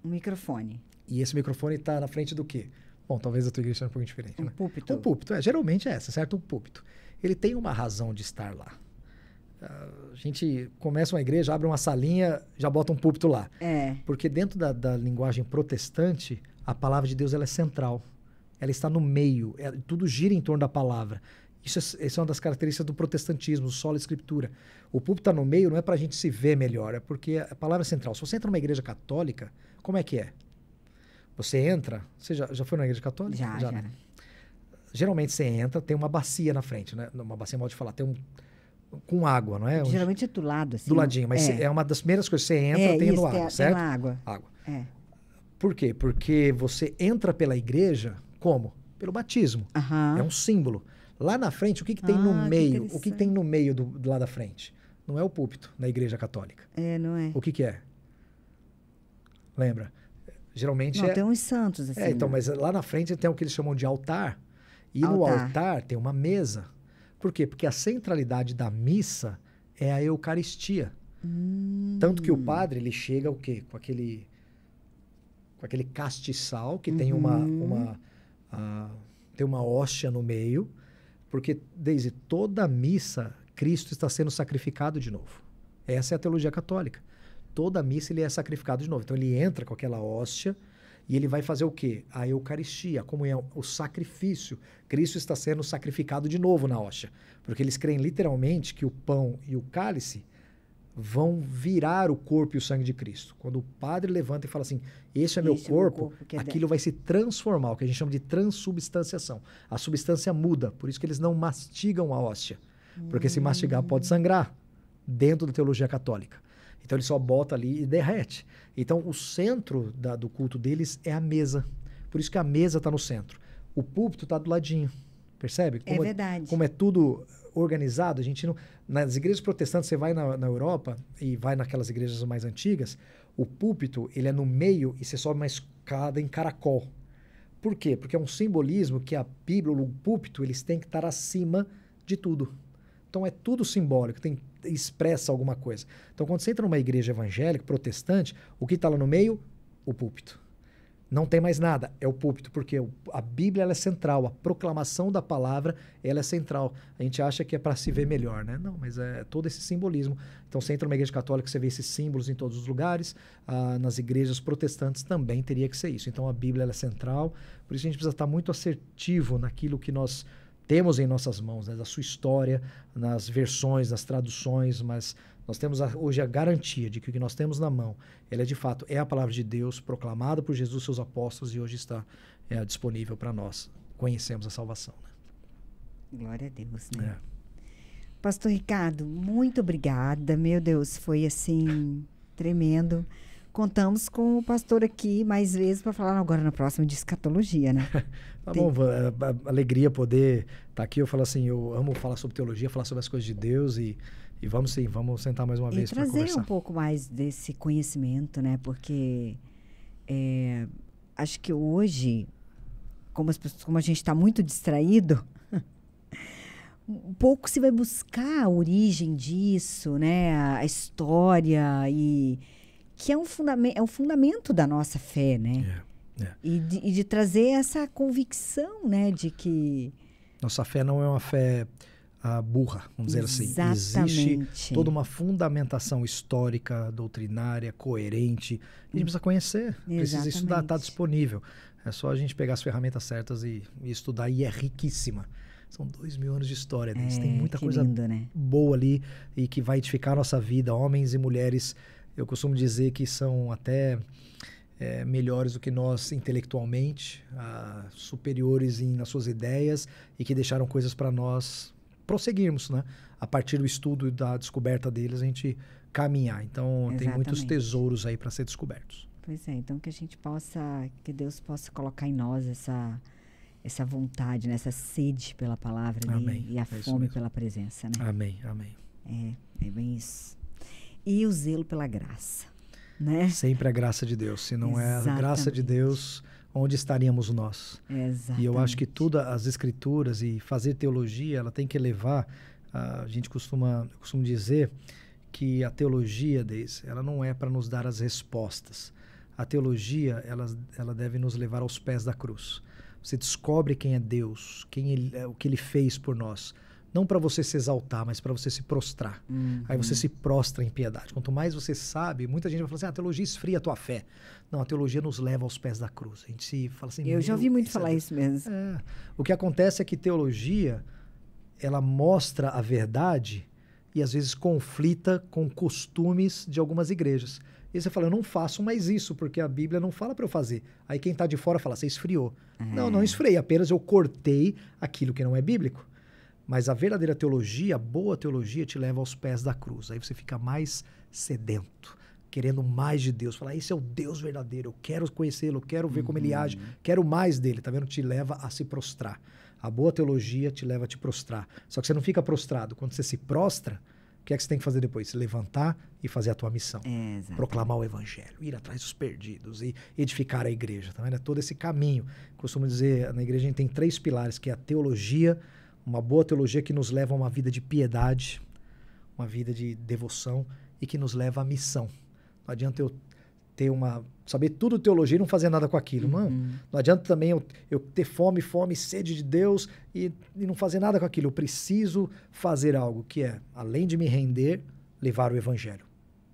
A: Um microfone.
B: E esse microfone está na frente do quê? Bom, talvez a tua igreja seja um pouco diferente.
A: Um
B: né?
A: púlpito.
B: Um púlpito, geralmente é essa, certo? Um púlpito. Ele tem uma razão de estar lá. A gente começa uma igreja, abre uma salinha, já bota um púlpito lá. Porque dentro da linguagem protestante, a palavra de Deus ela é central. Ela está no meio. Tudo gira em torno da palavra. Isso é uma das características do protestantismo, do sola escritura. O púlpito está no meio não é para a gente se ver melhor, é porque a palavra é central. Se você entra numa igreja católica, como é que é? Você entra... Você já foi numa igreja católica?
A: Já.
B: Né? Geralmente você entra, tem uma bacia na frente, né? Uma bacia, mal de falar, tem com água, não é?
A: Geralmente é do lado, assim.
B: Do ladinho, mas é uma das primeiras coisas que você entra, tem no água, certo?
A: Tem água.
B: Por quê? Porque você entra pela igreja como? Pelo batismo. É um símbolo. Lá na frente, o que tem no meio? O que tem no meio do lá da frente? Não é o púlpito na igreja católica.
A: Não é.
B: O que é? Lembra? Geralmente
A: tem uns santos, assim.
B: Então, mas lá na frente tem o que eles chamam de altar. E no altar tem uma mesa. Por quê? Porque a centralidade da missa é a Eucaristia. Tanto que o padre, ele chega o quê? Com aquele castiçal que tem tem uma hóstia no meio. Porque, Deise, toda missa, Cristo está sendo sacrificado de novo. Essa é a teologia católica. Toda missa ele é sacrificado de novo. Então ele entra com aquela hóstia e ele vai fazer o quê? A Eucaristia, a comunhão, o sacrifício. Cristo está sendo sacrificado de novo na hóstia. Porque eles creem literalmente que o pão e o cálice vão virar o corpo e o sangue de Cristo. Quando o padre levanta e fala assim, esse é meu corpo, aquilo vai se transformar, o que a gente chama de transubstanciação. A substância muda, por isso que eles não mastigam a hóstia. Porque se mastigar pode sangrar dentro da teologia católica. Então ele só bota ali e derrete. Então o centro do culto deles é a mesa. Por isso que a mesa está no centro. O púlpito está do ladinho. Percebe?
A: É verdade.
B: Como é tudo organizado, a gente não... Nas igrejas protestantes, você vai na Europa e vai naquelas igrejas mais antigas, o púlpito, ele é no meio e você sobe uma escada em caracol. Por quê? Porque é um simbolismo que a Bíblia, o púlpito, eles têm que estar acima de tudo. Então é tudo simbólico, expressa alguma coisa. Então quando você entra numa igreja evangélica, protestante, o que está lá no meio? O púlpito. Não tem mais nada, é o púlpito, porque a Bíblia ela é central, a proclamação da palavra ela é central. A gente acha que é para se ver melhor, né? Não, mas é todo esse simbolismo. Então você entra numa igreja católica, você vê esses símbolos em todos os lugares, nas igrejas protestantes também teria que ser isso. Então a Bíblia ela é central, por isso a gente precisa estar muito assertivo naquilo que nós temos em nossas mãos, né? Da sua história, nas versões, nas traduções, mas nós temos hoje a garantia de que o que nós temos na mão, ela de fato é a palavra de Deus proclamada por Jesus e seus apóstolos e hoje está disponível para nós. Conhecemos a salvação. Né?
A: Glória a Deus, né? Pastor Ricardo, muito obrigada. Meu Deus, foi assim, tremendo. Contamos com o pastor aqui mais vezes para falar agora na próxima de escatologia, né?
B: Tá bom, alegria poder estar aqui. Eu falo assim, eu amo falar sobre teologia, falar sobre as coisas de Deus e vamos sim, vamos sentar mais uma vez para conversar.
A: E trazer um pouco mais desse conhecimento, né? Porque acho que hoje, como a gente está muito distraído, um pouco se vai buscar a origem disso, né? A história que é um fundamento da nossa fé, né? E de trazer essa convicção, né? De que
B: nossa fé não é uma fé burra, vamos dizer assim. Existe toda uma fundamentação histórica, doutrinária, coerente. A gente precisa conhecer, precisa estudar, está disponível. É só a gente pegar as ferramentas certas e estudar, e é riquíssima. São 2000 anos de história, né? Tem muita coisa
A: lindo, né?
B: boa ali e que vai edificar a nossa vida, homens e mulheres. Eu costumo dizer que são até melhores do que nós intelectualmente, superiores nas suas ideias e que deixaram coisas para nós prosseguirmos, né? A partir do estudo e da descoberta deles, a gente caminhar. Então, tem muitos tesouros aí para ser descobertos.
A: Pois é, então que Deus possa colocar em nós essa vontade, né? Essa sede pela palavra dele e a fome pela presença, né?
B: Amém.
A: É bem isso. E o zelo pela graça, né?
B: Sempre a graça de Deus. Se não é a graça de Deus, onde estaríamos nós?
A: Exatamente.
B: E eu acho que todas as escrituras e fazer teologia, ela tem que levar... eu costumo dizer que a teologia, ela não é para nos dar as respostas. A teologia, ela deve nos levar aos pés da cruz. Você descobre quem é Deus, o que Ele fez por nós. Não para você se exaltar, mas para você se prostrar. Aí você se prostra em piedade. Quanto mais você sabe, muita gente vai falar assim, a teologia esfria a tua fé. Não, a teologia nos leva aos pés da cruz. A gente se fala assim...
A: Eu já ouvi muito falar isso mesmo.
B: O que acontece é que teologia, ela mostra a verdade e às vezes conflita com costumes de algumas igrejas. E você fala, eu não faço mais isso, porque a Bíblia não fala para eu fazer. Aí quem está de fora fala, você esfriou. Não esfriei, apenas eu cortei aquilo que não é bíblico. Mas a verdadeira teologia, a boa teologia, te leva aos pés da cruz. Aí você fica mais sedento, querendo mais de Deus. Fala, esse é o Deus verdadeiro, eu quero conhecê-lo, eu quero ver como ele age, quero mais dele. Tá vendo? Te leva a se prostrar. A boa teologia te leva a te prostrar. Só que você não fica prostrado. Quando você se prostra, o que é que você tem que fazer depois? Se levantar e fazer a tua missão. Proclamar o evangelho, ir atrás dos perdidos e edificar a igreja. Tá vendo? É todo esse caminho. Costumo dizer, na igreja a gente tem 3 pilares, que é a teologia, uma boa teologia que nos leva a uma vida de piedade, uma vida de devoção e que nos leva à missão. Não adianta eu saber tudo de teologia e não fazer nada com aquilo. Não adianta também eu ter fome, sede de Deus e não fazer nada com aquilo. Eu preciso fazer algo que é, além de me render, levar o evangelho.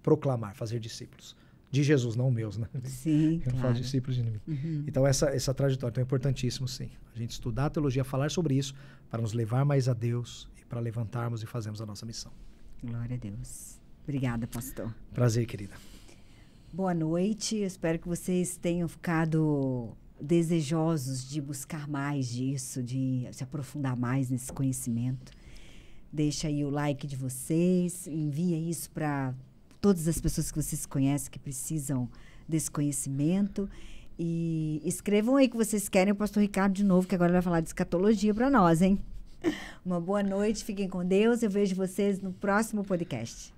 B: Proclamar, fazer discípulos. De Jesus, não meus, né?
A: Sim,
B: eu não faço discípulos de ninguém. Então, essa trajetória então, é importantíssimo, sim. A gente estudar a teologia, falar sobre isso, para nos levar mais a Deus e para levantarmos e fazermos a nossa missão.
A: Glória a Deus. Obrigada, pastor.
B: Prazer, querida.
A: Boa noite. Eu espero que vocês tenham ficado desejosos de buscar mais disso, de se aprofundar mais nesse conhecimento. Deixa aí o like de vocês, envia isso para todas as pessoas que vocês conhecem que precisam desse conhecimento. E escrevam aí que vocês querem o pastor Ricardo de novo, que agora ele vai falar de escatologia para nós, hein? Uma boa noite, fiquem com Deus. Eu vejo vocês no próximo podcast.